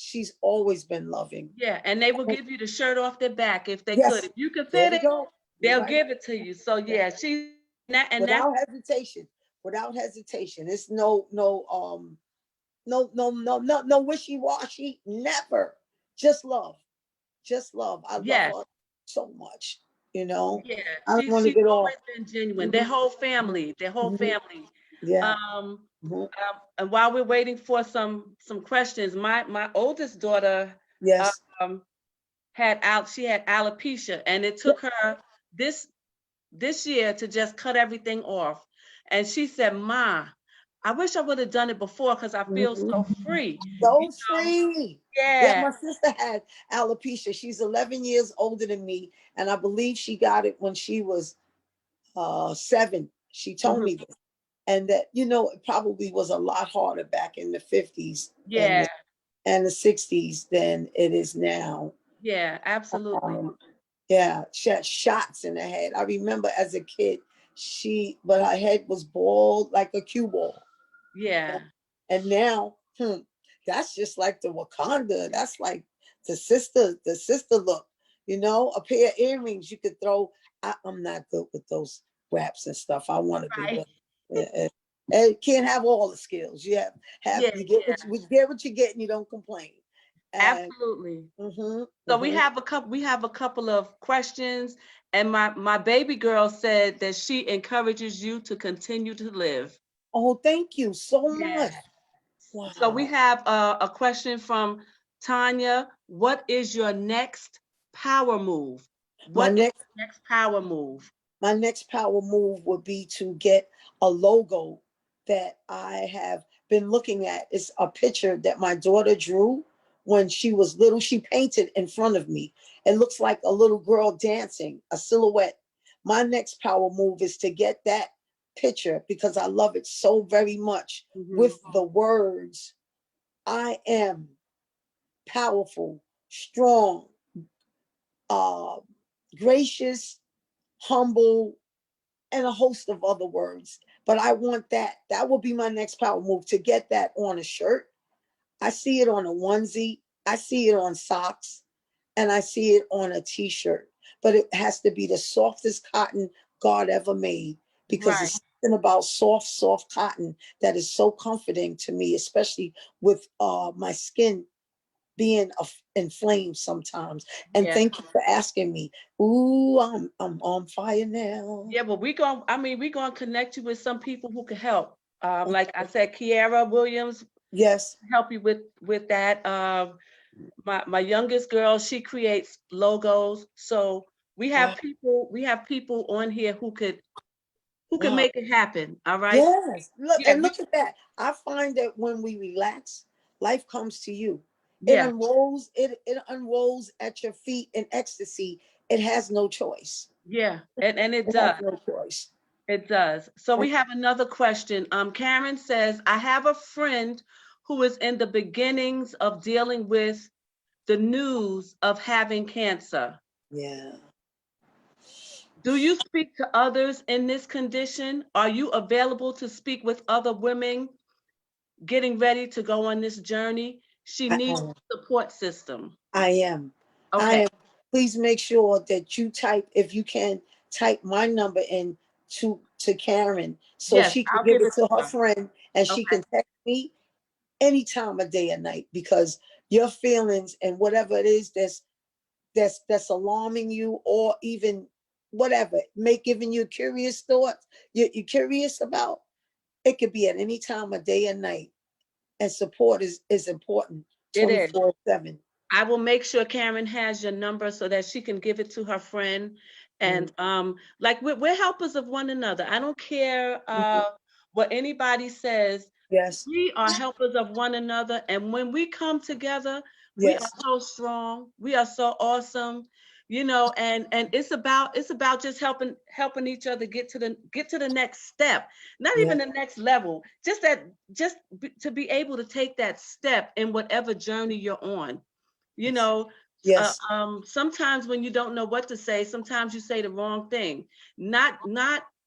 She's always been loving. yeah. And they will give you the shirt off their back if they could. Yes, If you can there fit we it, go. You're they'll right. give it to you. So Yeah. yeah, and that's Without hesitation. Without hesitation. It's no wishy-washy. Never. Just love. Just love. I love yes. her so much. You know. Yeah, I don't want to she's get off. always been genuine. Mhm, Their whole mhm, family. yeah. Um, Mhm. and while we're waiting for some questions, my oldest daughter Yes. um she had alopecia, and it Yeah. took her this year to just cut everything off. And she said, "Ma, I wish I would have done it before because I feel so free. You So know? free. Yeah, Yeah. my sister had alopecia. She's 11 years older than me, and I believe she got it when she was 7. She told Mhm. me this, and that it probably was a lot harder back in the 50s Yeah. and the 60s than it is now. Yeah. Absolutely. Um, yeah, she had shots in her head. I remember as a kid, but her head was bald like a cue ball. Yeah. And now, that's just like the Wakanda. That's like the sister look. A pair of earrings you could throw. I'm not good with those wraps and stuff. I want to be, Right. but can't have all the skills. Yeah. You get what you get, and you don't complain. And Absolutely. mhm, So we mhm. have a couple. We have a couple of questions, and my baby girl said that she encourages you to continue to live. Oh, thank you so Yeah. much. So we Wow. have a question from Tanya. What is your next power move? My What is next your next power move? my next power move would be to get a logo that I have been looking at. It's a picture that my daughter drew when she was little. She painted in front of me. It looks like a little girl dancing, a silhouette. My next power move is to get that picture because I love it so very much Mhm. with the words I am powerful, strong, uh, gracious, humble, and a host of other words. But I want that. That will be my next power move to get that on a shirt. I see it on a onesie. I see it on socks. And I see it on a t-shirt. But it has to be the softest cotton God ever made because Right. it's something about soft cotton that is so comforting to me, especially with my skin being inflamed sometimes. And Yeah. thank you for asking me. Ooh, I'm on fire now. Yeah, but we're gonna connect you with some people who can help. Like I said, Kiara Williams Yes. help you with that. My youngest girl, she creates logos. So Wow. we have people on here who can Wow. make it happen. All right. Yes. Look, Yeah, and look at that. I find that when we relax, life comes to you. yeah, It unrolls at your feet in ecstasy. It has no choice. yeah. And it It has does. no choice. It does. So And we have another question. Karen says, I have a friend who is in the beginnings of dealing with the news of having cancer. yeah. Do you speak to others in this condition? Are you available to speak with other women getting ready to go on this journey? She I needs am. a support system. I am. I Okay. am. Please make sure that you type, if you can, type my number in to Karen so Yes, she can I'll give give it it to to her her. friend and she Okay. can text me any time of day or night because your feelings and whatever it is that's alarming you or even whatever make giving you curious thoughts you're curious about, it could be at any time of day or night, and support is important It is. 24/7. I will make sure Karen has your number so that she can give it to her friend. And Mhm. like we're helpers of one another. I don't care Mhm. what anybody says. Yes. We are helpers of one another. And when we come together, we are Yes. so strong. We are so awesome. And it's about just helping each other get to the next step, not Yeah. even the next level, to be able to take that step in whatever journey you're on. you Yes. know Yes. Sometimes when you don't know what to say, sometimes you say the wrong thing, not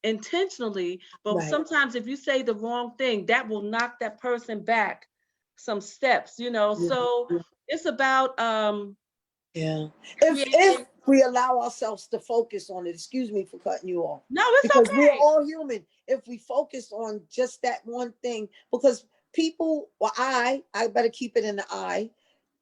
intentionally, but Right. sometimes if you say the wrong thing, that will knock that person back some steps. Yeah. So it's about Yeah. If creating. we allow ourselves to focus on it, excuse me for cutting you off, No, it's because we are okay. all human. If we focus on just that one thing, because people, well, I better keep it in the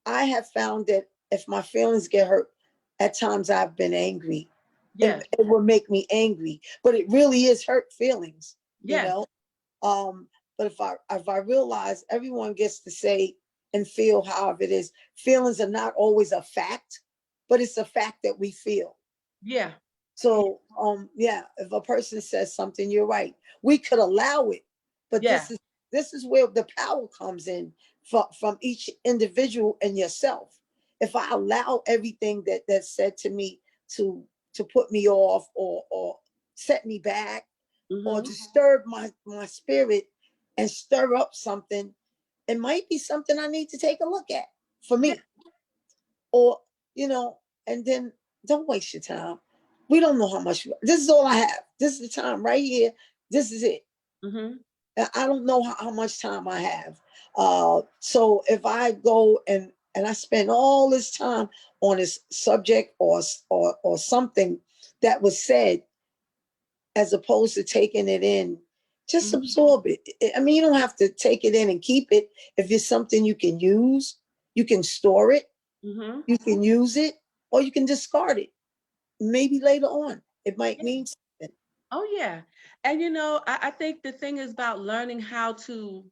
I have found that if my feelings get hurt, at times I've been angry. Yes, It will make me angry, but it really is hurt feelings, you yes, know. Um, but if I realize everyone gets to say and feel however it is, feelings are not always a fact, but it's a fact that we feel. yeah, So yeah, if a person says something, you're right. We could allow it, but yeah, this is where the power comes in from each individual and yourself. If I allow everything that's said to me to put me off or set me back or disturb my spirit and stir up something, it might be something I need to take a look at for me. Or, you know, and then don't waste your time. We don't know how much. This is all I have. This is the time right here. This is it. I don't know how much time I have. So if I go and I spend all this time on this subject or something that was said, as opposed to taking it in, just absorb it. I mean, you don't have to take it in and keep it. If it's something you can use, you can store it, you can use it, or you can discard it. Maybe later on, it might mean something. Oh yeah. And you know, I think the thing is about learning how to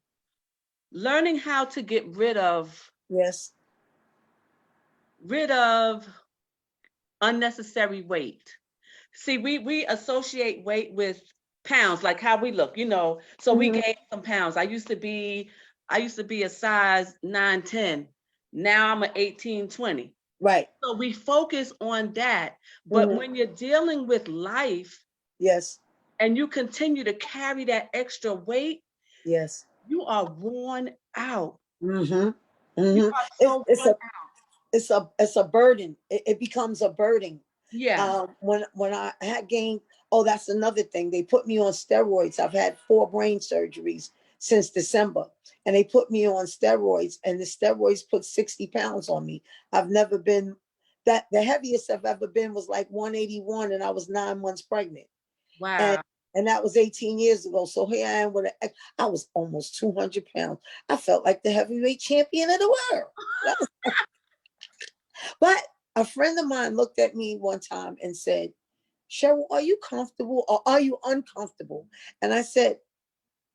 get rid of Yes. unnecessary weight. See, we associate weight with pounds, like how we look, you know. So we gained some pounds. I used to be a size 9, 10. Now I'm an 18, 20. Right. So we focus on that. But when you're dealing with life, yes, and you continue to carry that extra weight, yes, you are worn out. You are so it's worn out. It's a burden. It becomes a burden. Yeah. When I had gained, oh, that's another thing. They put me on steroids. I've had 4 brain surgeries since December, and they put me on steroids, and the steroids put 60 pounds on me. I've never been that. The heaviest I've ever been was like 181, and I was 9 months pregnant. Wow. And that was 18 years ago. So here I am I was almost 200 pounds. I felt like the heavyweight champion of the world. But a friend of mine looked at me one time and said, Cheryl, are you comfortable or are you uncomfortable? And I said,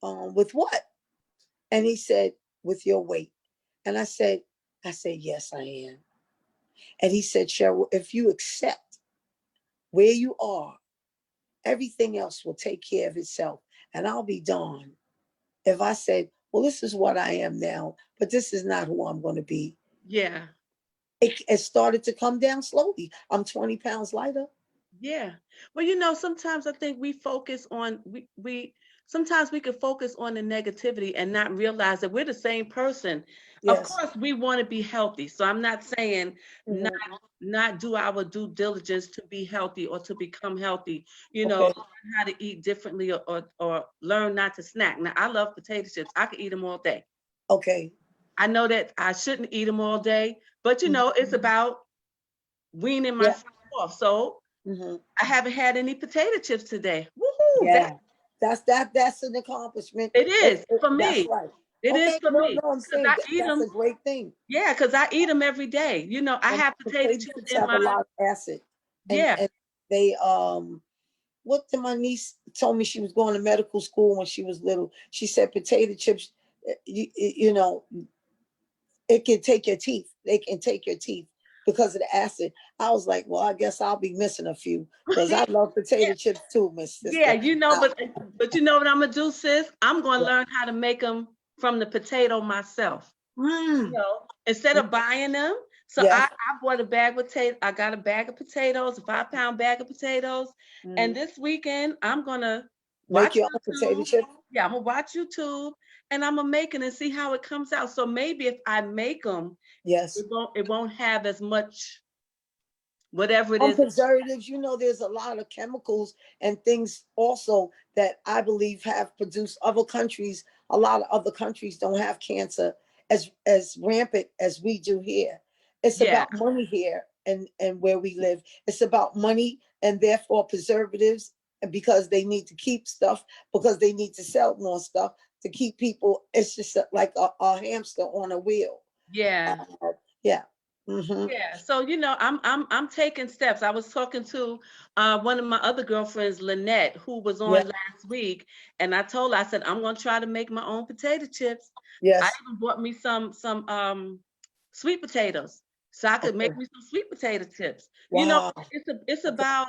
with what? And he said, with your weight. And I said, yes, I am. And he said, Cheryl, if you accept where you are, everything else will take care of itself. And I'll be darned if I said, well, this is what I am now, but this is not who I'm going to be. Yeah. It started to come down slowly. I'm 20 pounds lighter. Yeah. Well, you know, sometimes I think we focus on, sometimes we could focus on the negativity and not realize that we're the same person. Of Yes. course, we want to be healthy. So I'm not saying not do our due diligence to be healthy or to become healthy, you know, learn how to eat differently or learn not to snack. Now, I love potato chips. I could eat them all day. Okay. I know that I shouldn't eat them all day, but you know, it's about weaning myself off. So I haven't had any potato chips today. Woohoo! Yeah. That's an accomplishment. It is for That's me. right. It is for me. No, I'm saying I eat that's them. a great thing. Yeah, because I eat them every day. You know, I have potato chips in have my a lot of acid. Yeah. And they what did my niece told me? She was going to medical school when she was little. She said potato chips, you know, it can take your teeth. They can take your teeth because of the acid. I was like, well, I guess I'll be missing a few because I love potato chips too, Miss Sister. Yeah, you know, but you know what I'm gonna do, sis? I'm gonna learn how to make them from the potato myself. You know, instead of buying them. So I bought a bag of potatoes. I got a bag of potatoes, a 5-pound bag of potatoes. And this weekend, I'm gonna watch your own potato chip. Yeah, I'm gonna watch YouTube and I'm gonna make it and see how it comes out. So maybe if I make them, it won't have as much whatever it is. Preservatives, you know, there's a lot of chemicals and things also that I believe have produced other countries. A lot of other countries don't have cancer as rampant as we do here. It's about money here and where we live. It's about money and therefore preservatives, and because they need to keep stuff, because they need to sell more stuff to keep people. It's just like a hamster on a wheel. Yeah. Yeah. Yeah, so you know, I'm taking steps. I was talking to one of my other girlfriends, Lynette, who was on last week, and I told her, I said, I'm gonna try to make my own potato chips. Yes. I even bought me some sweet potatoes, so I could make me some sweet potato chips. Wow. You know, it's about,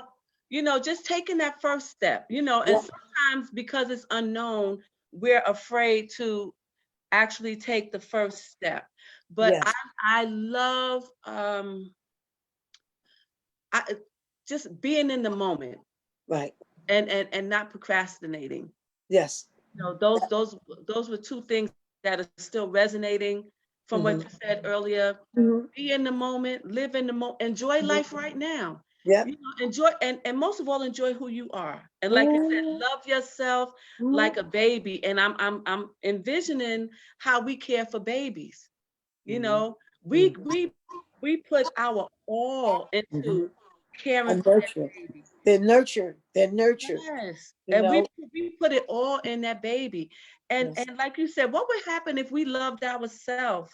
you know, just taking that first step, you know, and sometimes because it's unknown, we're afraid to actually take the first step. But Yes. I love just being in the moment Right. and not procrastinating. Yes. You know, those were two things that are still resonating from what Mm-hmm. you said earlier. Mm-hmm. Be in the moment, live in the moment, enjoy life right now. Yep. You know, enjoy and most of all, enjoy who you are. And like you said, Mm-hmm. love yourself like a baby. And I'm envisioning how we care for babies. You know, Mm-hmm. we put our all Mm-hmm. into caring And for that nurture. baby. They're nurtured. They're nurtured. Yes. You And know. we put it all in that baby. Yes. And like you said, what would happen if we loved ourselves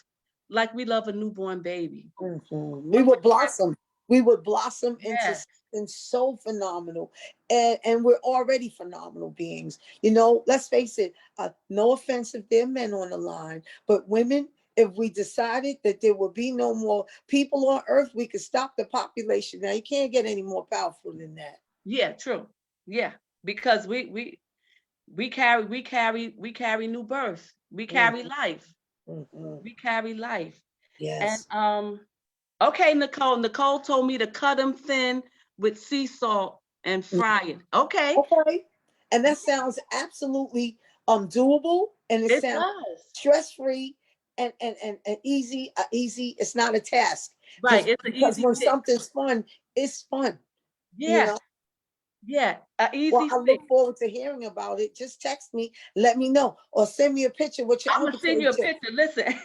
like we love a newborn baby? Mhm. We What would would happen? blossom. We would blossom into Yes. something so phenomenal, and we're already phenomenal beings. You know, let's face it. No offense if there are men on the line, but women. If we decided that there would be no more people on Earth, we could stop the population. Now you can't get any more powerful than that. Yeah, true. Yeah. Because we carry new birth. We carry Mhm. life. Mhm. We carry life. And Yes. okay, Nicole. Nicole told me to cut them thin with sea salt and fry it. Okay. Okay. And that sounds absolutely doable, and it It sounds does. stress free and easy. Easy. It's not a task Right. It's an because easy when fix. something's fun, it's fun. You Yeah. know. Yeah. An Well, easy I fix. look forward to hearing about it. Just text me, let me know, or send me a picture with your I'm gonna send you a unpotato chips. picture. Listen,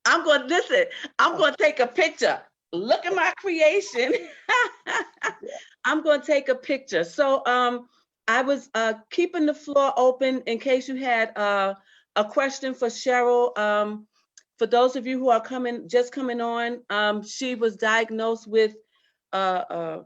I'm gonna listen. I'm gonna take a picture. Look at my creation. I'm gonna take a picture. So I was keeping the floor open in case you had a question for Cheryl. For those of you who are coming on, she was diagnosed with uh,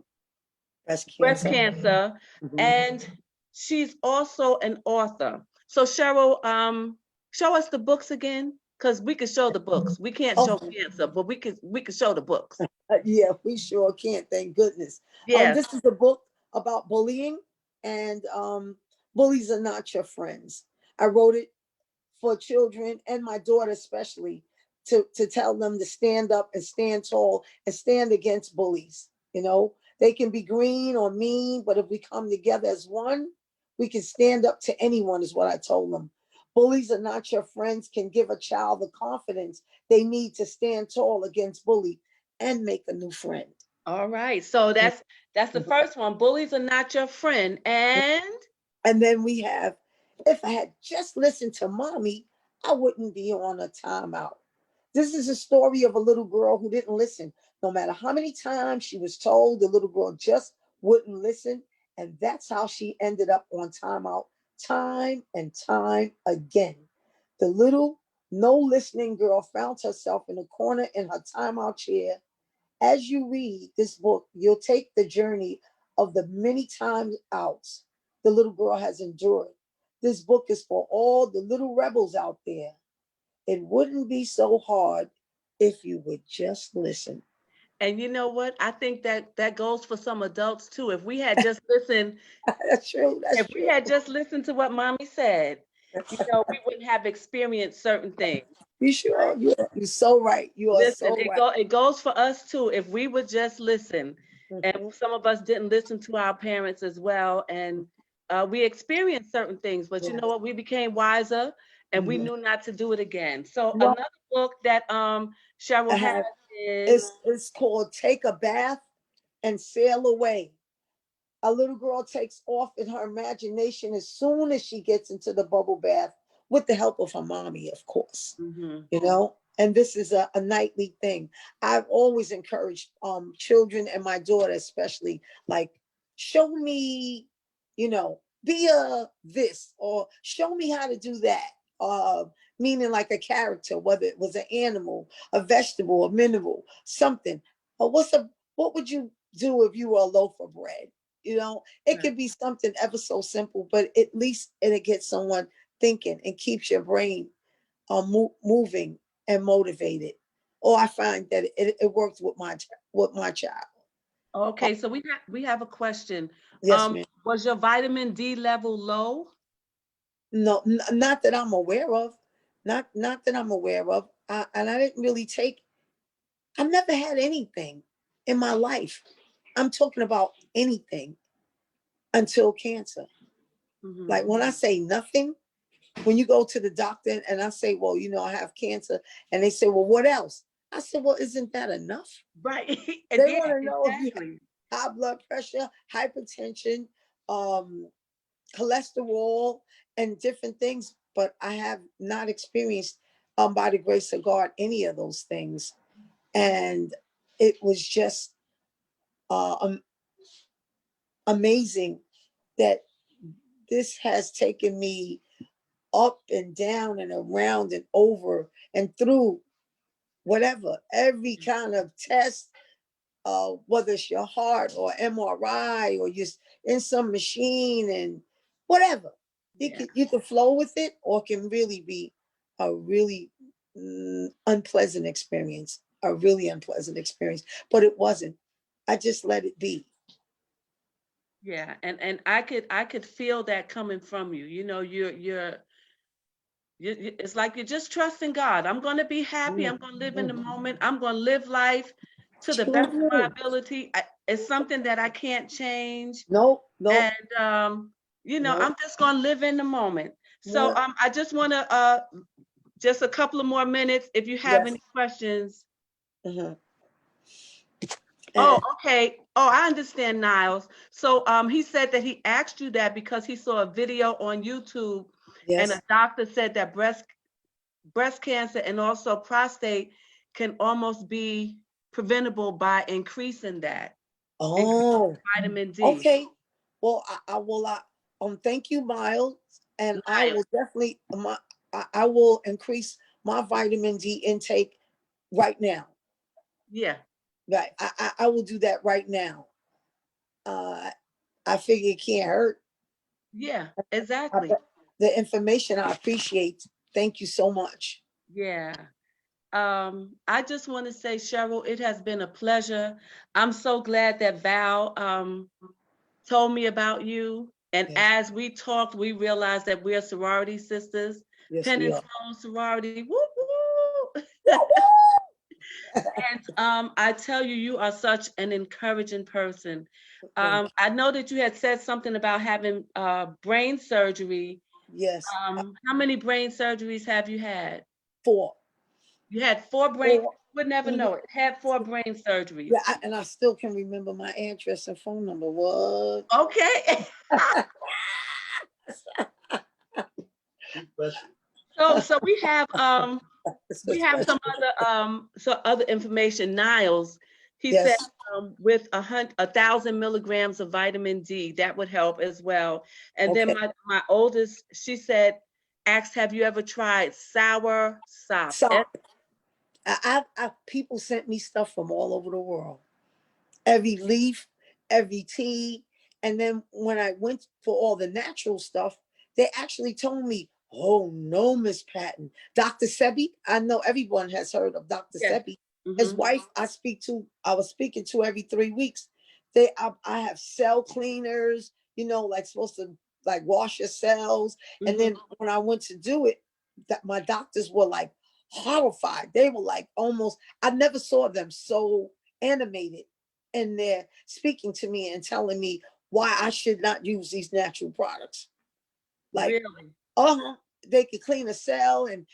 Breast breast cancer. cancer, Mhm. and she's also an author. So Cheryl, show us the books again, because we can show the books. We can't show Oh, cancer, but we can show the books. yeah, we sure can. Thank goodness. Yes. This is a book about bullying, and bullies are not your friends. I wrote it for children and my daughter especially to tell them to stand up and stand tall and stand against bullies. You know, they can be green or mean, but if we come together as one, we can stand up to anyone, is what I told them. Bullies are not your friends, can give a child the confidence they need to stand tall against bully and make a new friend. All right. So that's the first one. Bullies are not your friend. And And then we have, if I had just listened to mommy, I wouldn't be on a timeout. This is a story of a little girl who didn't listen. No matter how many times she was told, the little girl just wouldn't listen. And that's how she ended up on timeout time and time again. The little, no listening girl found herself in a corner in her timeout chair. As you read this book, you'll take the journey of the many times outs the little girl has endured. This book is for all the little rebels out there. It wouldn't be so hard if you would just listen. you know what? I think that goes for some adults too. If we had just listened, That's true. That's if we true. had just listened to what mommy said, you know, we wouldn't have experienced certain things. You sure? You're so right. You are Listen, so right. it goes for us too. If we would just listen, and Mhm, some of us didn't listen to our parents as well, and we experienced certain things, but you yes. know what? We became wiser, and we Mhm. knew not to do it again. So Well, another book that I Cheryl has have is it's called Take a Bath and Sail Away. A little girl takes off in her imagination as soon as she gets into the bubble bath with the help of her mommy, of course. Mhm. You know, and this is a nightly thing. I've always encouraged children and my daughter especially, like, show me, you know, be a this, or show me how to do that. Meaning like a character, whether it was an animal, a vegetable, a mineral, something. Or what would you do if you were a loaf of bread? You know, it Right. could be something ever so simple, but at least it gets someone thinking and keeps your brain moving and motivated. Or I find that it works with my child. Uh, Okay, so we have a question. yes, ma'am. Was your vitamin D level low? No, not that I'm aware of. Not that I'm aware of. And I didn't really take. I've never had anything in my life. I'm talking about anything until cancer. Like when I say nothing, when you go to the doctor and I say, well, I have cancer, and they say, well, what else? I said, well, isn't that enough? Right. They Yeah, want to know if you exactly. have high blood pressure, hypertension, cholesterol, and different things. But I have not experienced, by the grace of God, any of those things. And it was just amazing that this has taken me up and down and around and over and through whatever, every kind of test, whether it's your heart or MRI or just in some machine and whatever. Yeah. You can flow with it, or it can really be a really unpleasant experience, a really unpleasant experience. But it wasn't. I just let it be. Yeah. And I could feel that coming from you. It's like you're just trusting God. I'm going to be happy. I'm going to live in the moment. I'm going to live life to the best of my ability. It's something that I can't change. Nope, nope, And nope. I'm just going to live in the moment. So Yeah. I just want to just a couple of more minutes if you have Yes. any questions. Uh-huh. Oh, And okay. Oh, I understand, Niles. So he said that he asked you that because he saw a video on YouTube and a yes. doctor said that breast cancer and also prostate can almost be preventable by increasing Oh, vitamin D. okay. Well, I will. Thank you, Miles, and I Niles. will definitely. I will increase my vitamin D intake right now. Yeah, Right. I will do that right now. Uh, I figure it can't hurt. yeah, I, exactly. the information I appreciate. Thank you so much. Yeah. I just want to say, Cheryl, it has been a pleasure. I'm so glad that Val told me about you. And Yes. as we talked, we realized that we're sorority sisters. Yes, Penn we and are. Sloan sorority. Woo woo. Woo-woo! And I tell you, you are such an encouraging person. Thank you. I know that you had said something about having brain surgery. Yes. How many brain surgeries have you had? Four. You had four brain, Four. would never Mhm. know it. Had four brain surgeries. Yeah, and I still can remember my address and phone number. What? Okay. So we have some other information. Niles, he said Yes. with 1,000 milligrams of vitamin D, that would help as well. And then Okay. my oldest, she said, asked, have you ever tried sour sop? So people sent me stuff from all over the world. Every leaf, every tea. And then when I went for all the natural stuff, they actually told me, oh no, Miss Patton. Dr. Sebi, I know everyone has heard of Dr. Yes. Sebi. His Mm-hmm. wife, I was speaking to every 3 weeks. I have cell cleaners, like supposed to like wash your cells. And Mm-hmm. then when I went to do it, that my doctors were like horrified. They were like almost, I never saw them so animated, and they're speaking to me and telling me why I should not use these natural products. Like, Really? they could clean a cell, and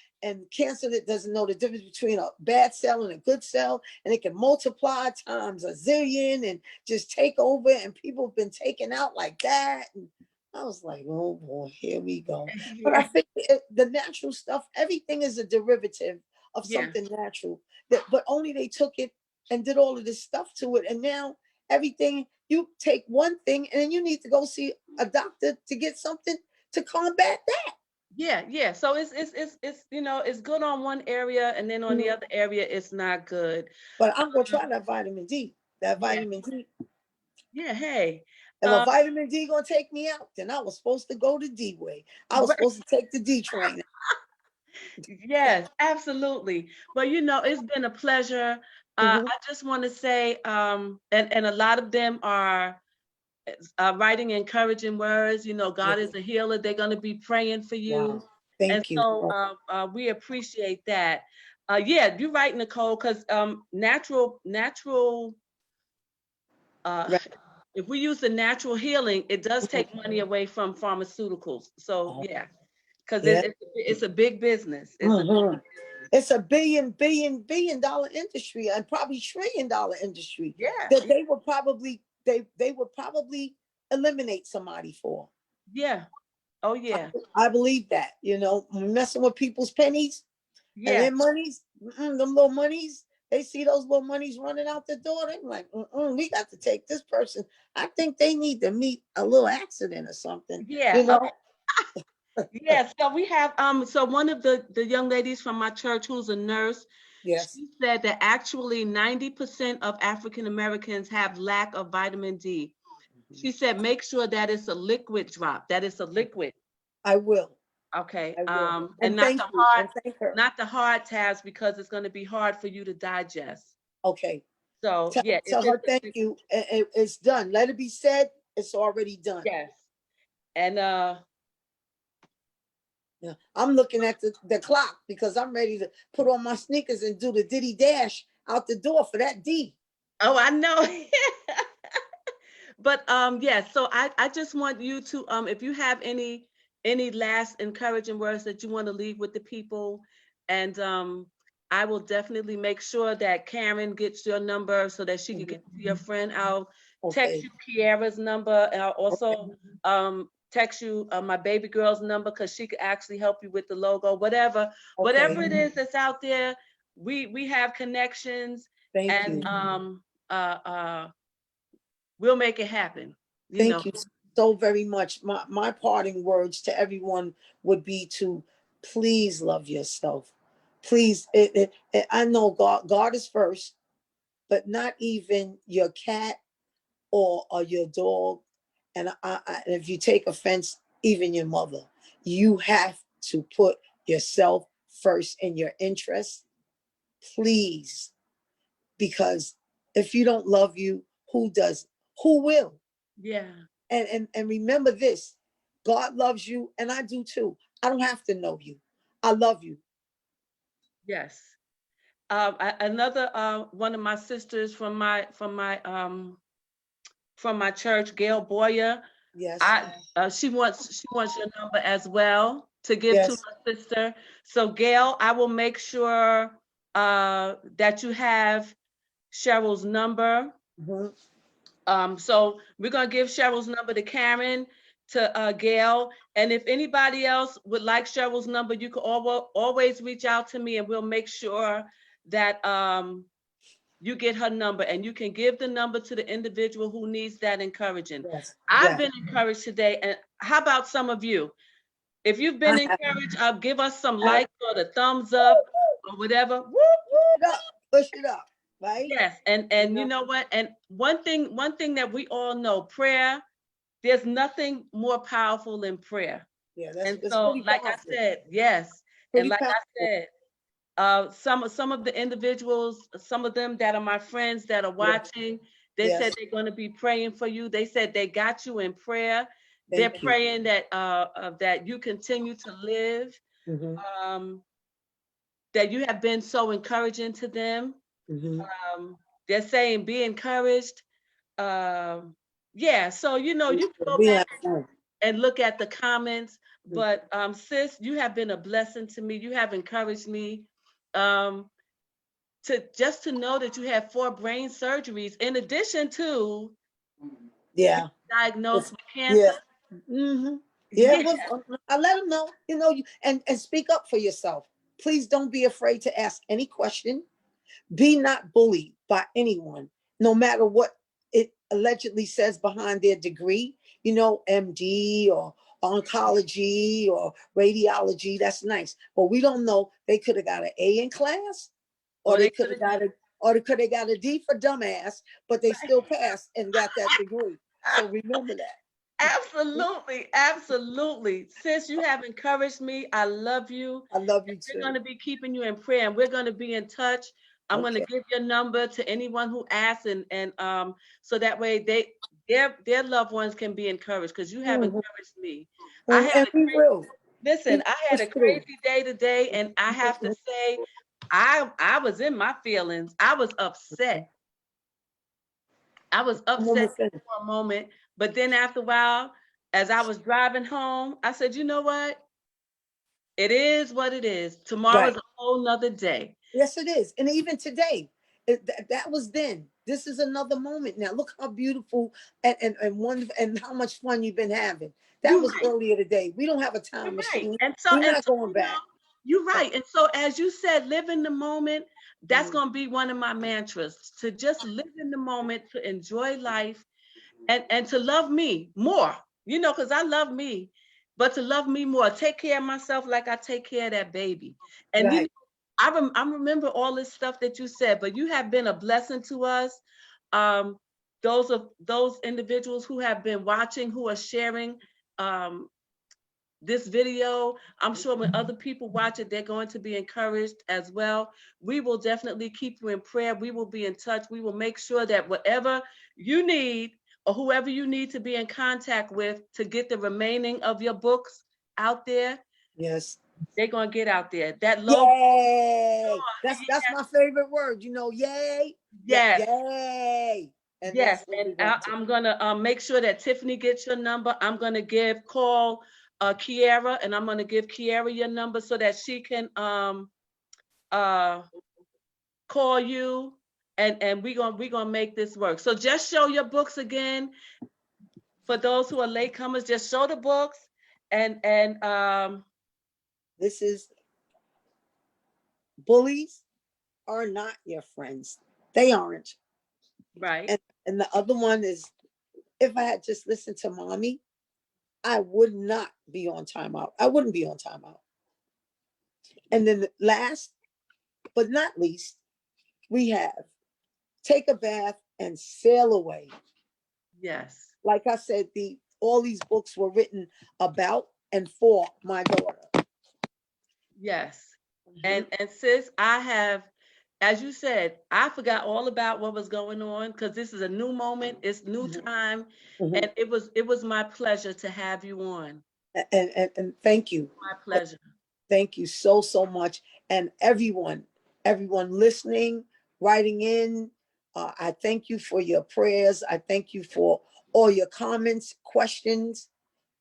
cancer that doesn't know the difference between a bad cell and a good cell, and it can multiply times a zillion and just take over, and people have been taken out like that. And I was like, oh boy, here we go. But I Yeah. think the natural stuff, everything is a derivative of Yeah. something natural. But only they took it and did all of this stuff to it, and now everything, you take one thing and then you need to go see a doctor to get something to combat that. Yeah, yeah. So it's it's good on one area and then on the Mhm. other area it's not good. But I'm gonna Um, try that vitamin D. That yeah, vitamin D. yeah. Hey, If a um, vitamin D gonna take me out, then I was supposed to go the D way. I was right, supposed to take the D train. yes, absolutely. Well, it's been a pleasure. Mhm. I just want to say, and a lot of them are writing encouraging words. You know, God Yes. is a healer. They're going to be praying for you. Wow. And Thank you. so we appreciate that. Yeah, you're right, Nicole, because natural Right. if we use the natural healing, it does take money away from pharmaceuticals. So Oh, yeah, because yeah. it's a big business. Mhm. It's a billion dollar industry, and probably $1 trillion industry Yeah, that they would probably they would probably eliminate somebody for. yeah. Oh yeah, I believe that, messing with people's pennies and yeah, their monies, them little monies. They see those little monies running out the door. They're like, we got to take this person. I think they need to meet a little accident or something, yeah. Okay. Yeah, so we have so one of the young ladies from my church who's a nurse, Yes. she said that actually 90% of African Americans have lack of vitamin D. She said make sure that it's a liquid drop, that it's a liquid. I will. Okay. I will. And And thank you. And thank her. not the hard tabs because it's going to be hard for you to digest. Okay. So yeah, Tell her thank you. It's done. Let it be said. It's already done. yes. And Yeah. I'm looking at the clock because I'm ready to put on my sneakers and do the Diddy dash out the door for that D. oh, I know. But yeah, so I just want you to if you have any last encouraging words that you want to leave with the people, and I will definitely make sure that Karen gets your number so that she can get to your friend. I'll text Okay. you Kiara's number, and I'll also text you my baby girl's number because she could actually help you with the logo, whatever Okay. it is that's out there. We have connections, Thank and you. we'll make it happen. You know. Thank you so very much. My parting words to everyone would be to please love yourself. Please, I know God is first, but not even your cat or your dog. And if you take offense, even your mother, you have to put yourself first in your interests, please, because if you don't love you, who does? Who will? Yeah. And remember this: God loves you, and I do too. I don't have to know you. I love you. Yes. Another one of my sisters from my church, Gail Boyer. Yes. She wants your number as well to give to Yes. her sister. So Gail, I will make sure that you have Cheryl's number. Mhm. So we're gonna give Cheryl's number to Karen, to Gail, and if anybody else would like Cheryl's number, you can always reach out to me, and we'll make sure that you get her number, and you can give the number to the individual who needs that encouraging. Yes. I've Yes. been encouraged today, and how about some of you? If you've been I have. encouraged, give us some likes or the thumbs up or whatever. Woo, Push woo. it up. Push it up. Right. Yes, You and you know. know what? And one thing that we all know, prayer. There's nothing more powerful than prayer. Yeah. And That's so, pretty like I powerful. said, yes. And Pretty like I powerful. said, some of the individuals, some of them that are my friends that are Yes. watching, they said Yes. they're going to be praying for you. They said they got you in prayer. They're Thank you. praying that you continue to live, Hmm. um, that you have been so encouraging to them. Hmm. They're saying be encouraged. Yeah, so you know, you can go Be back like that. and look at the comments. But sis, you have been a blessing to me. You have encouraged me um, to know that you had 4 brain surgeries in addition to being Yeah. diagnosed with Yeah. cancer. Hmm. Yeah. Yeah, I let them know. And speak up for yourself. Please don't be afraid to ask any question. Be not bullied by anyone, no matter what it allegedly says behind their degree, MD or oncology or radiology. That's nice. But we don't know. They could have got an A in class, or or they they could could have have got a D for dumbass, but they still passed and got that degree. So remember that. absolutely, absolutely. Sis, you have encouraged me. I love you. I love you We're going too. to be keeping you in prayer, and we're going to be in touch. I'm going to Okay. give your number to anyone who asks, and so that way their loved ones can be encouraged, because you have encouraged me. I had And we will. listen, I had a True. crazy day today, and I have to say, I was in my feelings. I was upset. I was upset for a moment, but then after a while, as I was driving home, I said, you know what? It is what it is. Tomorrow's a whole nother day. Yes, it is. And even today, that was then. This is another moment now. Look how beautiful and wonderful and how much fun you've been having. That was earlier today. We don't have a time machine. And so, we're not going back. You're right. And so, as you said, live in the moment. That's going to be one of my mantras, to just live in the moment, to enjoy life, and to love me more, because I love me, but to love me more, take care of myself like I take care of that baby. And I remember all this stuff that you said, but you have been a blessing to us. Those individuals who have been watching, who are sharing this video, I'm sure when other people watch it, they're going to be encouraged as well. We will definitely keep you in prayer. We will be in touch. We will make sure that whatever you need, or whoever you need to be in contact with to get the remaining of your books out there, they're going to get out there. That logo. Yay! That's my favorite word. Yay. Yes. Yay. And yes. And I'm going to make sure that Tiffany gets your number. I'm going to call Kiara, and I'm going to give Kiara your number so that she can call you, and we're gonna make this work. So just show your books again. For those who are latecomers, just show the books, and this is bullies are not your friends. They aren't. Right. And the other one is, if I had just listened to mommy, I would not be on timeout. I wouldn't be on timeout. And then last but not least, we have take a bath and sail away. Yes. Like I said, all these books were written about and for my daughter. Yes. And sis, I have, as you said, I forgot all about what was going on, because this is a new moment. It's new time. And it was my pleasure to have you on. And thank you. My pleasure. Thank you so much. And everyone listening, writing in, I thank you for your prayers. I thank you for all your comments, questions.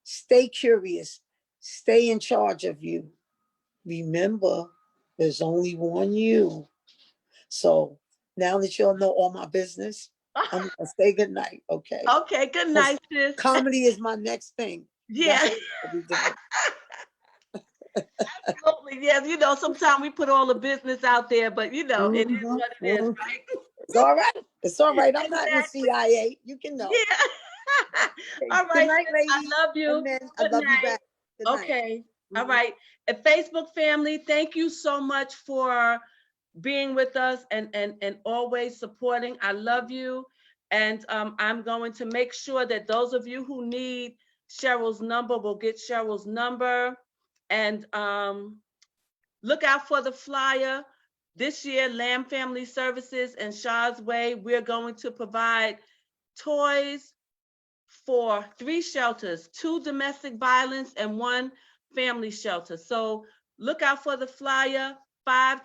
Stay curious. Stay in charge of you. Remember, there's only one you. So now that y'all know all my business, I'm going to say good night, okay? Okay, good night, sis. Comedy is my next thing. Yeah. Absolutely, yes. Sometimes we put all the business out there, but it is what it is, right? It's all right. It's all right. I'm not in the CIA. You can know. Yeah. Okay. All right. Good night, ladies. I love you. I love you back. Good okay. All right. And Facebook family, thank you so much for being with us and always supporting. I love you. And I'm going to make sure that those of you who need Cheryl's number will get Cheryl's number. And look out for the flyer. This year, L.A.A.M.B Family Services and Shaw's Way, we're going to provide toys for 3 shelters, 2 domestic violence and 1 family shelter. So look out for the flyer, $5,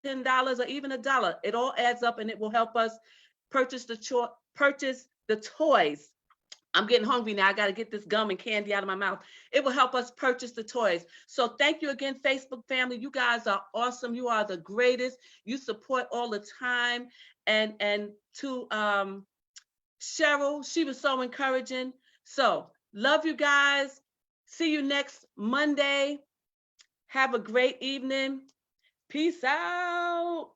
$10, or even $1. It all adds up, and it will help us purchase the toys. I'm getting hungry now. I got to get this gum and candy out of my mouth. It will help us purchase the toys. So thank you again, Facebook family. You guys are awesome. You are the greatest. You support all the time. And to Cheryl, she was so encouraging. So love you guys. See you next Monday. Have a great evening. Peace out.